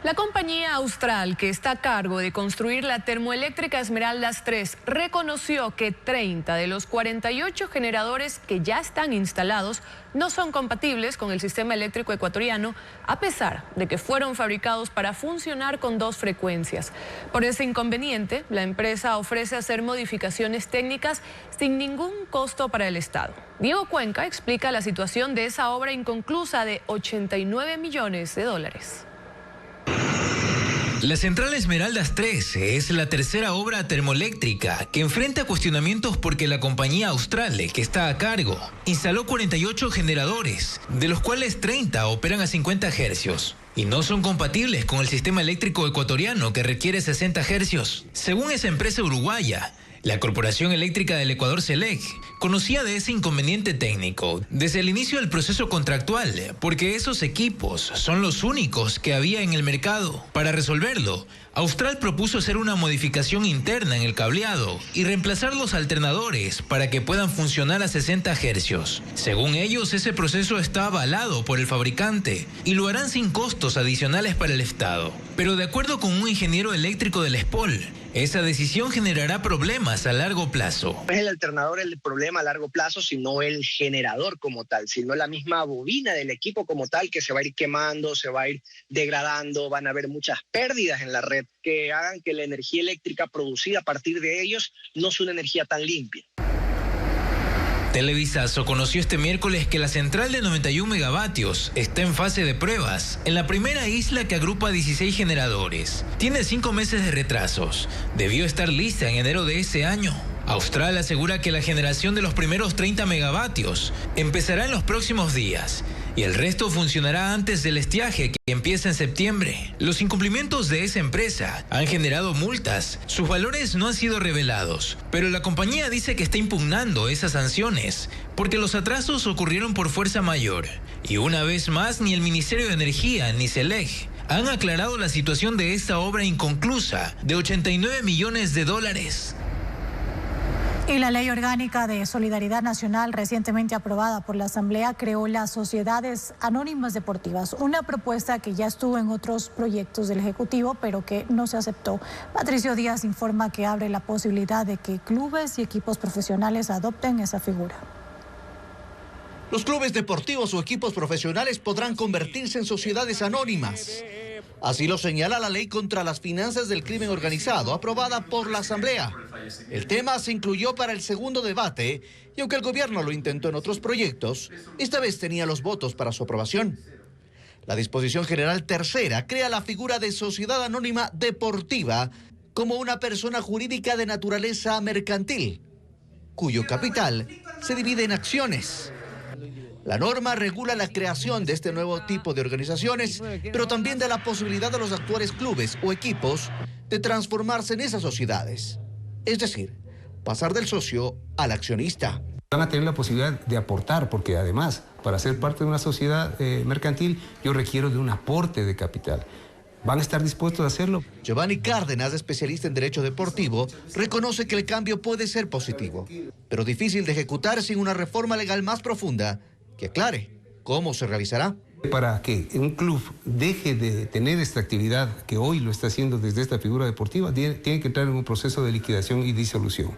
S1: La compañía austral que está a cargo de construir la termoeléctrica Esmeraldas 3 reconoció que 30 de los 48 generadores que ya están instalados no son compatibles con el sistema eléctrico ecuatoriano, a pesar de que fueron fabricados para funcionar con 2 frecuencias. Por ese inconveniente, la empresa ofrece hacer modificaciones técnicas sin ningún costo para el Estado. Diego Cuenca explica la situación de esa obra inconclusa de 89 millones de dólares.
S12: La central Esmeraldas 3 es la tercera obra termoeléctrica que enfrenta cuestionamientos porque la compañía austral que está a cargo instaló 48 generadores, de los cuales 30 operan a 50 hercios y no son compatibles con el sistema eléctrico ecuatoriano que requiere 60 hercios. Según esa empresa uruguaya, la Corporación Eléctrica del Ecuador, CELEC, conocía de ese inconveniente técnico desde el inicio del proceso contractual, porque esos equipos son los únicos que había en el mercado. Para resolverlo, Austral propuso hacer una modificación interna en el cableado y reemplazar los alternadores para que puedan funcionar a 60 hercios. Según ellos, ese proceso está avalado por el fabricante y lo harán sin costos adicionales para el Estado. Pero de acuerdo con un ingeniero eléctrico del ESPOL, esa decisión generará problemas a largo plazo.
S13: No es el alternador el problema a largo plazo, sino el generador como tal, sino la misma bobina del equipo como tal, que se va a ir quemando, se va a ir degradando, van a haber muchas pérdidas en la red que hagan que la energía eléctrica producida a partir de ellos no sea una energía tan limpia.
S12: Televisazo conoció este miércoles que la central de 91 megavatios está en fase de pruebas en la primera isla que agrupa 16 generadores. Tiene 5 meses de retrasos. Debió estar lista en enero de ese año. Austral asegura que la generación de los primeros 30 megavatios empezará en los próximos días y el resto funcionará antes del estiaje que empieza en septiembre. Los incumplimientos de esa empresa han generado multas. Sus valores no han sido revelados, pero la compañía dice que está impugnando esas sanciones porque los atrasos ocurrieron por fuerza mayor. Y una vez más, ni el Ministerio de Energía ni CELEC han aclarado la situación de esta obra inconclusa de 89 millones de dólares.
S8: Y la Ley Orgánica de Solidaridad Nacional, recientemente aprobada por la Asamblea, creó las Sociedades Anónimas Deportivas, una propuesta que ya estuvo en otros proyectos del Ejecutivo, pero que no se aceptó. Patricio Díaz informa que abre la posibilidad de que clubes y equipos profesionales adopten esa figura.
S15: Los clubes deportivos o equipos profesionales podrán convertirse en sociedades anónimas. Así lo señala la Ley contra las Finanzas del Crimen Organizado, aprobada por la Asamblea. El tema se incluyó para el segundo debate y aunque el gobierno lo intentó en otros proyectos, esta vez tenía los votos para su aprobación. La disposición general tercera crea la figura de sociedad anónima deportiva como una persona jurídica de naturaleza mercantil, cuyo capital se divide en acciones. La norma regula la creación de este nuevo tipo de organizaciones, pero también da la posibilidad a los actuales clubes o equipos de transformarse en esas sociedades. Es decir, pasar del socio al accionista.
S17: Van a tener la posibilidad de aportar, porque además, para ser parte de una sociedad mercantil, yo requiero de un aporte de capital. ¿Van a estar dispuestos a hacerlo?
S15: Giovanni Cárdenas, especialista en Derecho Deportivo, reconoce que el cambio puede ser positivo, pero difícil de ejecutar sin una reforma legal más profunda que aclare cómo se realizará.
S17: Para que un club deje de tener esta actividad que hoy lo está haciendo desde esta figura deportiva, tiene que entrar en un proceso de liquidación y disolución.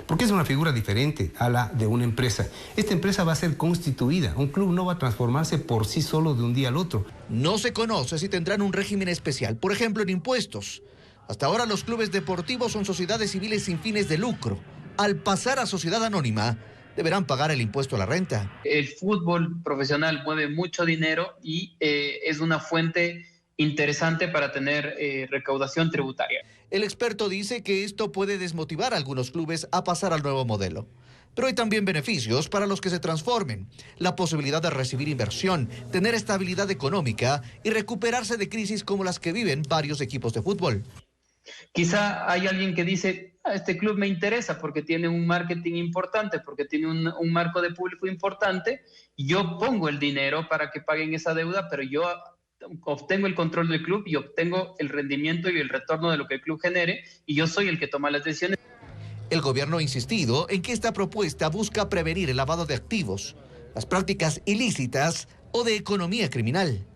S17: Porque es una figura diferente a la de una empresa. Esta empresa va a ser constituida. Un club no va a transformarse por sí solo de un día al otro.
S15: No se conoce si tendrán un régimen especial, por ejemplo en impuestos. Hasta ahora los clubes deportivos son sociedades civiles sin fines de lucro. Al pasar a sociedad anónima, deberán pagar el impuesto a la renta.
S2: El fútbol profesional mueve mucho dinero y es una fuente interesante para tener recaudación tributaria.
S15: El experto dice que esto puede desmotivar a algunos clubes a pasar al nuevo modelo. Pero hay también beneficios para los que se transformen. La posibilidad de recibir inversión, tener estabilidad económica y recuperarse de crisis como las que viven varios equipos de fútbol.
S2: Quizá hay alguien que dice, este club me interesa porque tiene un marketing importante, porque tiene un marco de público importante, y yo pongo el dinero para que paguen esa deuda, pero yo obtengo el control del club y obtengo el rendimiento y el retorno de lo que el club genere, y yo soy el que toma las decisiones.
S15: El gobierno ha insistido en que esta propuesta busca prevenir el lavado de activos, las prácticas ilícitas o de economía criminal.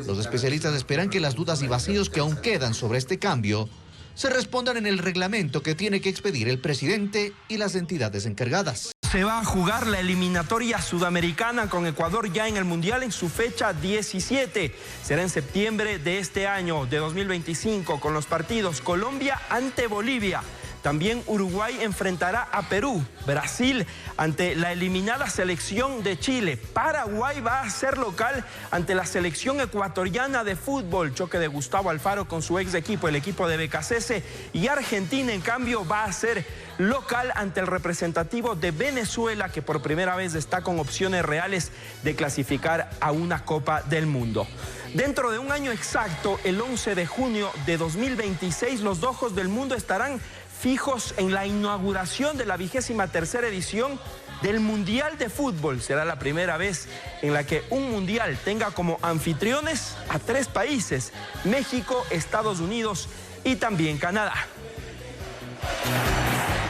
S15: Los especialistas esperan que las dudas y vacíos que aún quedan sobre este cambio se respondan en el reglamento que tiene que expedir el presidente y las entidades encargadas.
S16: Se va a jugar la eliminatoria sudamericana con Ecuador ya en el Mundial en su fecha 17. Será en septiembre de este año, de 2025, con los partidos Colombia ante Bolivia. También Uruguay enfrentará a Perú, Brasil ante la eliminada selección de Chile. Paraguay va a ser local ante la selección ecuatoriana de fútbol, choque de Gustavo Alfaro con su ex equipo, el equipo de Becasese. Y Argentina, en cambio, va a ser local ante el representativo de Venezuela, que por primera vez está con opciones reales de clasificar a una Copa del Mundo. Dentro de un año exacto, el 11 de junio de 2026, los ojos del mundo estarán fijos en la inauguración de la 23ª edición del Mundial de Fútbol. Será la primera vez en la que un mundial tenga como anfitriones a 3 países: México, Estados Unidos y también Canadá.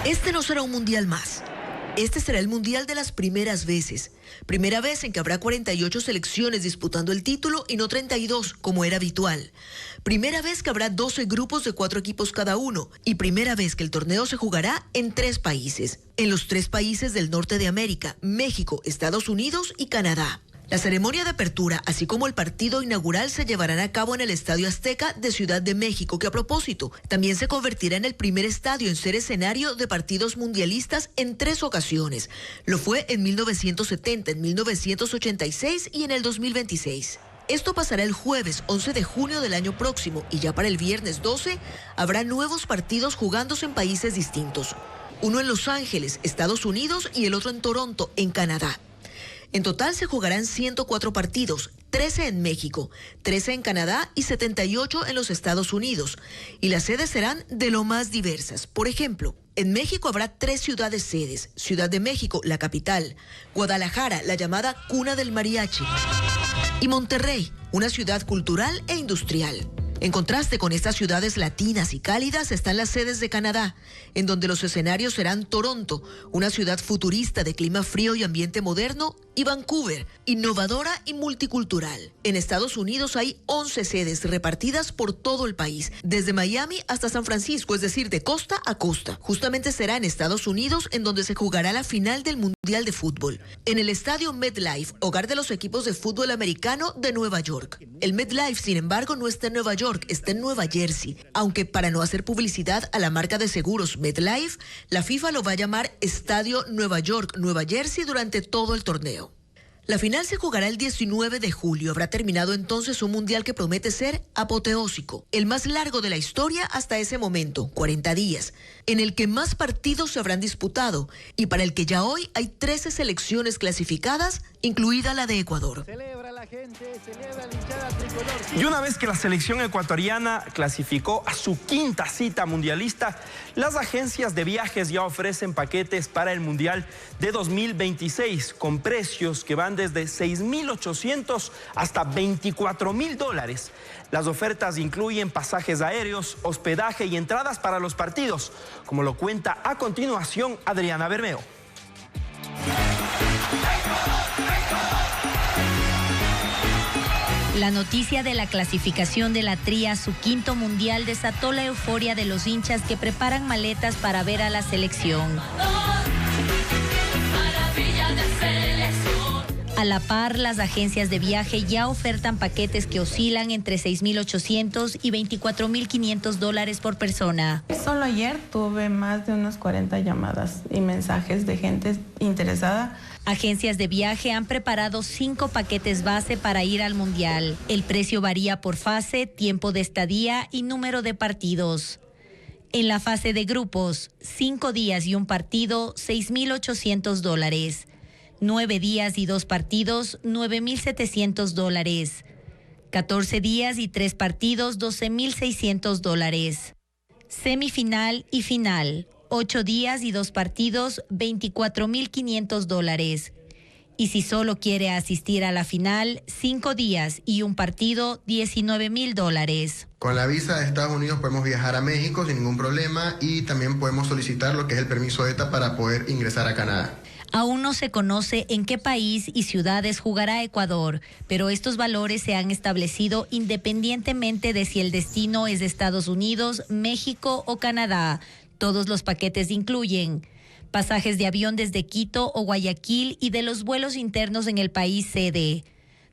S22: Este no será un mundial más. Este será el mundial de las primeras veces. Primera vez en que habrá 48 selecciones disputando el título y no 32, como era habitual. Primera vez que habrá 12 grupos de 4 equipos cada uno. Y primera vez que el torneo se jugará en 3 países. En los 3 países del norte de América: México, Estados Unidos y Canadá. La ceremonia de apertura, así como el partido inaugural, se llevarán a cabo en el Estadio Azteca de Ciudad de México, que a propósito, también se convertirá en el primer estadio en ser escenario de partidos mundialistas en 3 ocasiones. Lo fue en 1970, en 1986 y en el 2026. Esto pasará el jueves 11 de junio del año próximo, y ya para el viernes 12 habrá nuevos partidos jugándose en países distintos. Uno en Los Ángeles, Estados Unidos, y el otro en Toronto, en Canadá. En total se jugarán 104 partidos, 13 en México, 13 en Canadá y 78 en los Estados Unidos. Y las sedes serán de lo más diversas. Por ejemplo, en México habrá 3 ciudades sedes: Ciudad de México, la capital; Guadalajara, la llamada cuna del mariachi; y Monterrey, una ciudad cultural e industrial. En contraste con estas ciudades latinas y cálidas están las sedes de Canadá, en donde los escenarios serán Toronto, una ciudad futurista de clima frío y ambiente moderno, y Vancouver, innovadora y multicultural. En Estados Unidos hay 11 sedes repartidas por todo el país, desde Miami hasta San Francisco, es decir, de costa a costa. Justamente será en Estados Unidos en donde se jugará la final del Mundial de Fútbol, en el estadio MetLife, hogar de los equipos de fútbol americano de Nueva York. El MetLife, sin embargo, no está en Nueva York, está en Nueva Jersey, aunque para no hacer publicidad a la marca de seguros MetLife, la FIFA lo va a llamar Estadio Nueva York, Nueva Jersey durante todo el torneo. La final se jugará el 19 de julio. Habrá terminado entonces un mundial que promete ser apoteósico, el más largo de la historia hasta ese momento, 40 días, en el que más partidos se habrán disputado y para el que ya hoy hay 13 selecciones clasificadas, incluida la de Ecuador.
S16: Y una vez que la selección ecuatoriana clasificó a su 5ª cita mundialista, las agencias de viajes ya ofrecen paquetes para el Mundial de 2026 con precios que van desde $6.800 hasta $24.000. Las ofertas incluyen pasajes aéreos, hospedaje y entradas para los partidos, como lo cuenta a continuación Adriana Bermeo.
S4: La noticia de la clasificación de la Tri a su quinto mundial desató la euforia de los hinchas que preparan maletas para ver a la selección. A la par, las agencias de viaje ya ofertan paquetes que oscilan entre $6.800 y $24.500 por persona.
S18: Solo ayer tuve más de unas 40 llamadas y mensajes de gente interesada.
S4: Agencias de viaje han preparado 5 paquetes base para ir al Mundial. El precio varía por fase, tiempo de estadía y número de partidos. En la fase de grupos, 5 días y un partido, $6.800. 9 días y 2 partidos, $9.700. 14 días y 3 partidos, $12.600. Semifinal y final, 8 días y 2 partidos, $24.500. Y si solo quiere asistir a la final, 5 días y un partido, $19.000.
S19: Con la visa de Estados Unidos podemos viajar a México sin ningún problema y también podemos solicitar lo que es el permiso ETA para poder ingresar a Canadá.
S4: Aún no se conoce en qué país y ciudades jugará Ecuador, pero estos valores se han establecido independientemente de si el destino es de Estados Unidos, México o Canadá. Todos los paquetes incluyen pasajes de avión desde Quito o Guayaquil y de los vuelos internos en el país sede,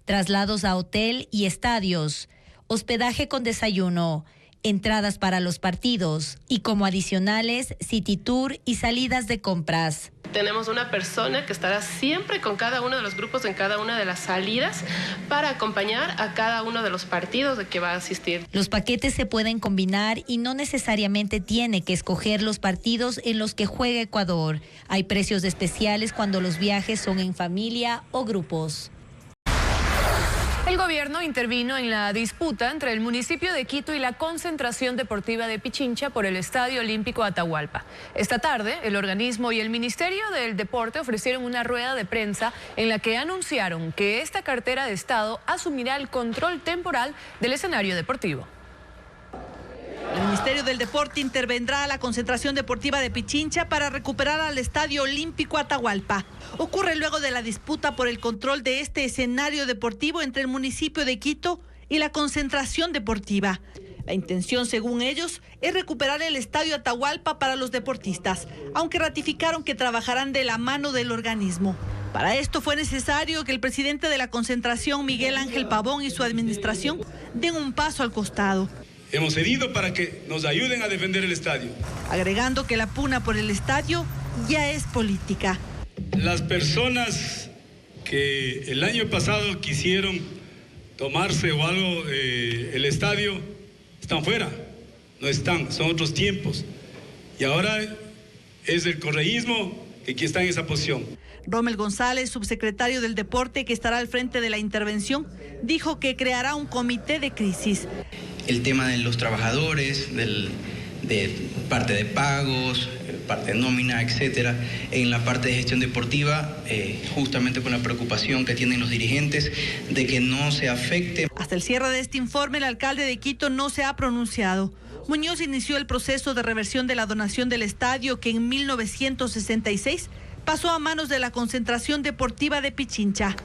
S4: traslados a hotel y estadios, hospedaje con desayuno, entradas para los partidos y como adicionales, City Tour y salidas de compras.
S20: Tenemos una persona que estará siempre con cada uno de los grupos en cada una de las salidas para acompañar a cada uno de los partidos de que va a asistir.
S4: Los paquetes se pueden combinar y no necesariamente tiene que escoger los partidos en los que juega Ecuador. Hay precios especiales cuando los viajes son en familia o grupos.
S1: El gobierno intervino en la disputa entre el municipio de Quito y la concentración deportiva de Pichincha por el Estadio Olímpico Atahualpa. Esta tarde, el organismo y el Ministerio del Deporte ofrecieron una rueda de prensa en la que anunciaron que esta cartera de Estado asumirá el control temporal del escenario deportivo.
S25: El Ministerio del Deporte intervendrá a la concentración deportiva de Pichincha para recuperar al Estadio Olímpico Atahualpa. Ocurre luego de la disputa por el control de este escenario deportivo entre el municipio de Quito y la concentración deportiva. La intención, según ellos, es recuperar el Estadio Atahualpa para los deportistas, aunque ratificaron que trabajarán de la mano del organismo. Para esto fue necesario que el presidente de la concentración, Miguel Ángel Pavón, y su administración den un paso al costado.
S26: Hemos cedido para que nos ayuden a defender el estadio.
S25: Agregando que la pugna por el estadio ya es política.
S26: Las personas que el año pasado quisieron tomarse o algo el estadio están fuera, no están, son otros tiempos. Y ahora es el correísmo que aquí está en esa posición.
S25: Rommel González, subsecretario del Deporte, que estará al frente de la intervención, dijo que creará un comité de crisis.
S27: El tema de los trabajadores, de parte de pagos, parte de nómina, etcétera, en la parte de gestión deportiva, justamente con la preocupación que tienen los dirigentes de que no se afecte.
S25: Hasta el cierre de este informe, el alcalde de Quito no se ha pronunciado. Muñoz inició el proceso de reversión de la donación del estadio que en 1966 pasó a manos de la concentración deportiva de Pichincha.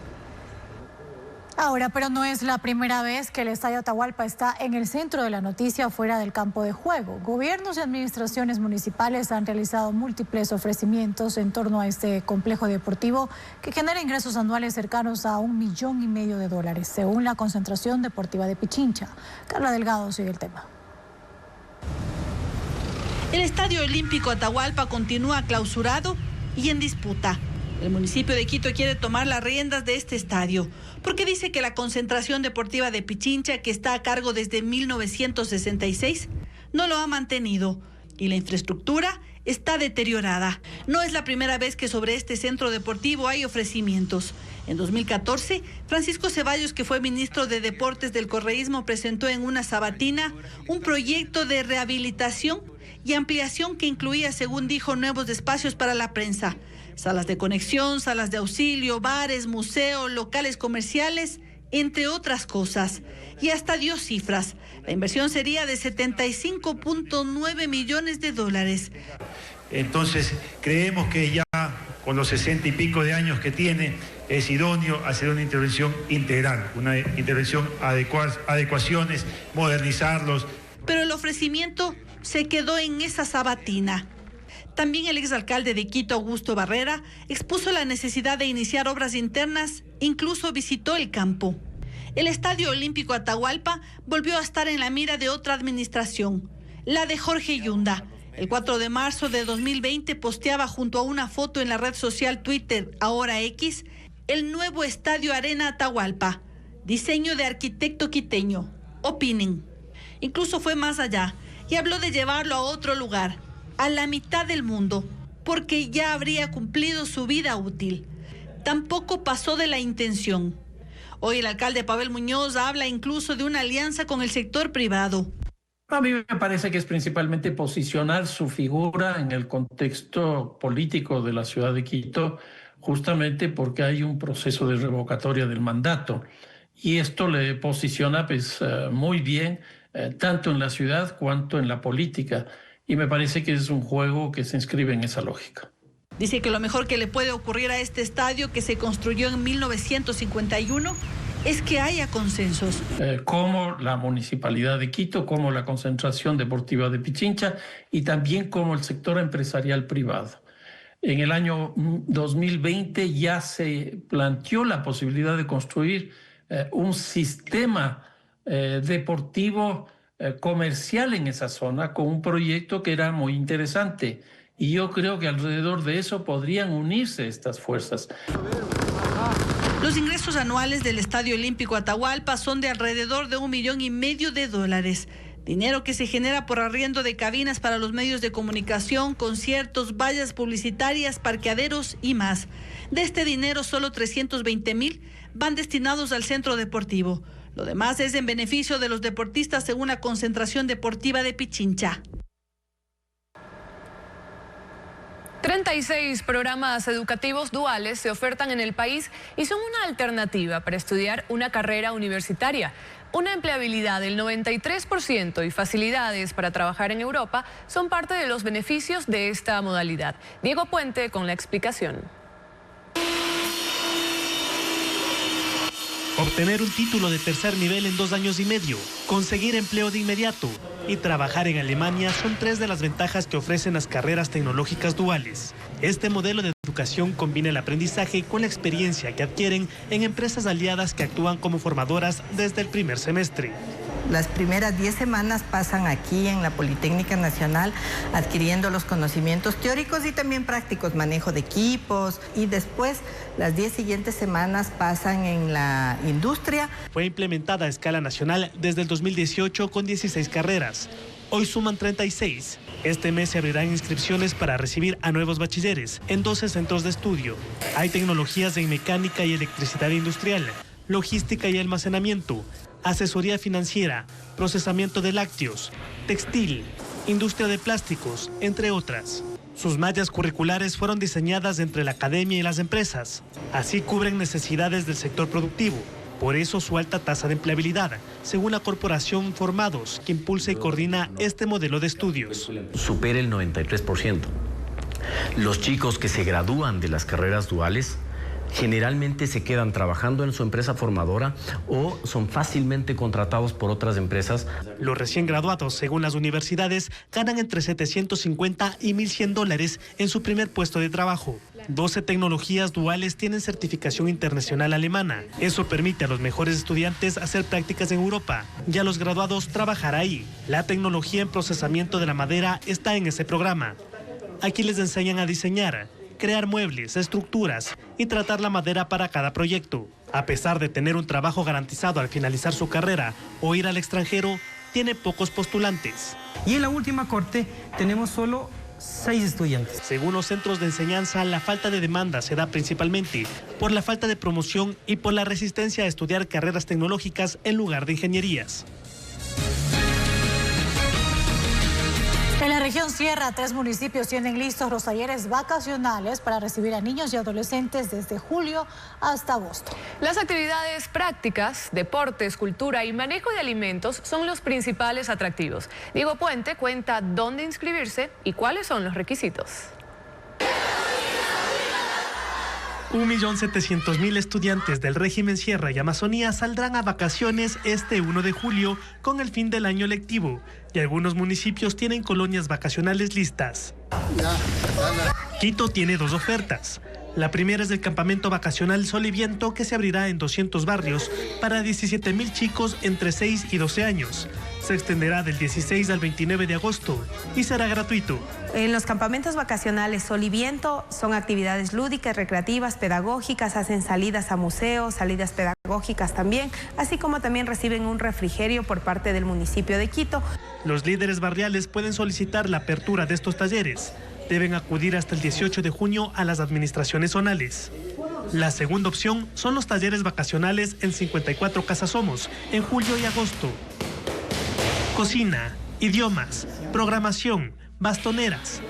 S8: Ahora, pero no es la primera vez que el Estadio Atahualpa está en el centro de la noticia fuera del campo de juego. Gobiernos y administraciones municipales han realizado múltiples ofrecimientos en torno a este complejo deportivo que genera ingresos anuales cercanos a $1,5 millones, según la concentración deportiva de Pichincha. Carla Delgado sigue el tema.
S25: El Estadio Olímpico Atahualpa continúa clausurado y en disputa. El municipio de Quito quiere tomar las riendas de este estadio porque dice que la concentración deportiva de Pichincha, que está a cargo desde 1966, no lo ha mantenido y la infraestructura está deteriorada. No es la primera vez que sobre este centro deportivo hay ofrecimientos. En 2014, Francisco Ceballos, que fue ministro de Deportes del correísmo, presentó en una sabatina un proyecto de rehabilitación y ampliación que incluía, según dijo, nuevos espacios para la prensa, salas de conexión, salas de auxilio, bares, museos, locales comerciales, entre otras cosas. Y hasta dio cifras. La inversión sería de $75.9 millones.
S28: Entonces, creemos que ya con los 60 y pico de años que tiene,
S3: es idóneo hacer una intervención integral, una intervención, adecuaciones, modernizarlos.
S25: Pero el ofrecimiento se quedó en esa sabatina. También el exalcalde de Quito, Augusto Barrera, expuso la necesidad de iniciar obras internas, incluso visitó el campo. El Estadio Olímpico Atahualpa volvió a estar en la mira de otra administración, la de Jorge Yunda. El 4 de marzo de 2020 posteaba junto a una foto en la red social Twitter, ahora X, el nuevo Estadio Arena Atahualpa, diseño de arquitecto quiteño. Opinen. Incluso fue más allá y habló de llevarlo a otro lugar, a la mitad del mundo, porque ya habría cumplido su vida útil. Tampoco pasó de la intención. Hoy el alcalde Pavel Muñoz habla incluso de una alianza con el sector privado.
S5: A mí me parece que es principalmente posicionar su figura en el contexto político de la ciudad de Quito, justamente porque hay un proceso de revocatoria del mandato. Y esto le posiciona muy bien, tanto en la ciudad cuanto en la política. Y me parece que es un juego que se inscribe en esa lógica.
S25: Dice que lo mejor que le puede ocurrir a este estadio, que se construyó en 1951, es que haya consensos.
S5: Como la Municipalidad de Quito, como la Concentración Deportiva de Pichincha y también como el sector empresarial privado. En el año 2020 ya se planteó la posibilidad de construir un sistema deportivo comercial en esa zona con un proyecto que era muy interesante. Y yo creo que alrededor de eso podrían unirse estas fuerzas.
S25: Los ingresos anuales del Estadio Olímpico Atahualpa son de alrededor de $1,5 millones. Dinero que se genera por arriendo de cabinas para los medios de comunicación, conciertos, vallas publicitarias, parqueaderos y más. De este dinero, solo 320,000 van destinados al centro deportivo. Lo demás es en beneficio de los deportistas según la Concentración Deportiva de Pichincha.
S1: 36 programas educativos duales se ofertan en el país y son una alternativa para estudiar una carrera universitaria. Una empleabilidad del 93% y facilidades para trabajar en Europa son parte de los beneficios de esta modalidad. Diego Puente con la explicación.
S6: Obtener un título de tercer nivel en 2 años y medio, conseguir empleo de inmediato y trabajar en Alemania son 3 de las ventajas que ofrecen las carreras tecnológicas duales. Este modelo de educación combina el aprendizaje con la experiencia que adquieren en empresas aliadas que actúan como formadoras desde el primer semestre.
S7: Las primeras 10 semanas pasan aquí en la Politécnica Nacional adquiriendo los conocimientos teóricos y también prácticos, manejo de equipos, y después las 10 siguientes semanas pasan en la industria.
S6: Fue implementada a escala nacional desde el 2018 con 16 carreras. Hoy suman 36. Este mes se abrirán inscripciones para recibir a nuevos bachilleres en 12 centros de estudio. Hay tecnologías en mecánica y electricidad industrial, logística y almacenamiento, asesoría financiera, procesamiento de lácteos, textil, industria de plásticos, entre otras. Sus mallas curriculares fueron diseñadas entre la academia y las empresas. Así cubren necesidades del sector productivo. Por eso su alta tasa de empleabilidad, según la corporación Formados, que impulsa y coordina este modelo de estudios.
S21: Supera el 93%. Los chicos que se gradúan de las carreras duales generalmente se quedan trabajando en su empresa formadora o son fácilmente contratados por otras empresas.
S6: Los recién graduados, según las universidades, ganan entre $750 y $1,100 en su primer puesto de trabajo. 12 tecnologías duales tienen certificación internacional alemana. Eso permite a los mejores estudiantes hacer prácticas en Europa y a los graduados trabajar ahí. La tecnología en procesamiento de la madera está en ese programa. Aquí les enseñan a diseñar, crear muebles, estructuras y tratar la madera para cada proyecto. A pesar de tener un trabajo garantizado al finalizar su carrera o ir al extranjero, tiene pocos postulantes.
S23: Y en la última corte tenemos solo 6 estudiantes.
S6: Según los centros de enseñanza, la falta de demanda se da principalmente por la falta de promoción y por la resistencia a estudiar carreras tecnológicas en lugar de ingenierías.
S8: En la región Sierra, 3 municipios tienen listos los talleres vacacionales para recibir a niños y adolescentes desde julio hasta agosto.
S1: Las actividades prácticas, deportes, cultura y manejo de alimentos son los principales atractivos. Diego Puente cuenta dónde inscribirse y cuáles son los requisitos.
S6: 1.700.000 estudiantes del régimen Sierra y Amazonía saldrán a vacaciones este 1 de julio con el fin del año lectivo y algunos municipios tienen colonias vacacionales listas. Quito tiene 2 ofertas. La primera es del campamento vacacional Sol y Viento, que se abrirá en 200 barrios para 17.000 chicos entre 6 y 12 años. Se extenderá del 16 al 29 de agosto y será gratuito.
S9: En los campamentos vacacionales Sol y Viento son actividades lúdicas, recreativas, pedagógicas, hacen salidas a museos, salidas pedagógicas también, así como también reciben un refrigerio por parte del municipio de Quito.
S6: Los líderes barriales pueden solicitar la apertura de estos talleres. Deben acudir hasta el 18 de junio a las administraciones zonales. La segunda opción son los talleres vacacionales en 54 Casas Somos, en julio y agosto. Cocina, idiomas, programación, bastoneras.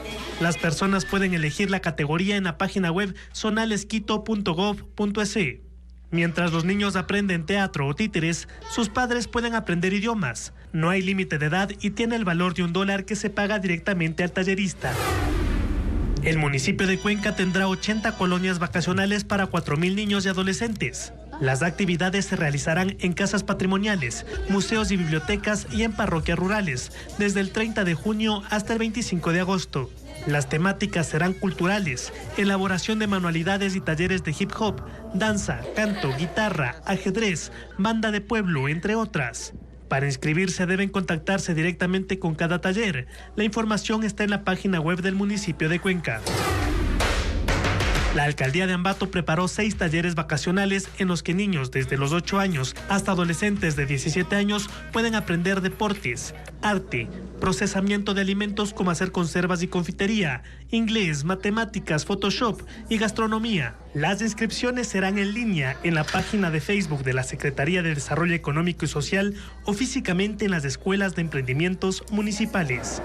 S6: Las personas pueden elegir la categoría en la página web zonalesquito.gov.es. Mientras los niños aprenden teatro o títeres, sus padres pueden aprender idiomas. No hay límite de edad y tiene el valor de $1 que se paga directamente al tallerista. El municipio de Cuenca tendrá 80 colonias vacacionales para 4.000 niños y adolescentes. Las actividades se realizarán en casas patrimoniales, museos y bibliotecas y en parroquias rurales, desde el 30 de junio hasta el 25 de agosto. Las temáticas serán culturales, elaboración de manualidades y talleres de hip hop, danza, canto, guitarra, ajedrez, banda de pueblo, entre otras. Para inscribirse deben contactarse directamente con cada taller. La información está en la página web del municipio de Cuenca. La alcaldía de Ambato preparó 6 talleres vacacionales en los que niños desde los 8 años hasta adolescentes de 17 años pueden aprender deportes, arte, procesamiento de alimentos como hacer conservas y confitería, inglés, matemáticas, Photoshop y gastronomía. Las inscripciones serán en línea en la página de Facebook de la Secretaría de Desarrollo Económico y Social o físicamente en las escuelas de emprendimientos municipales.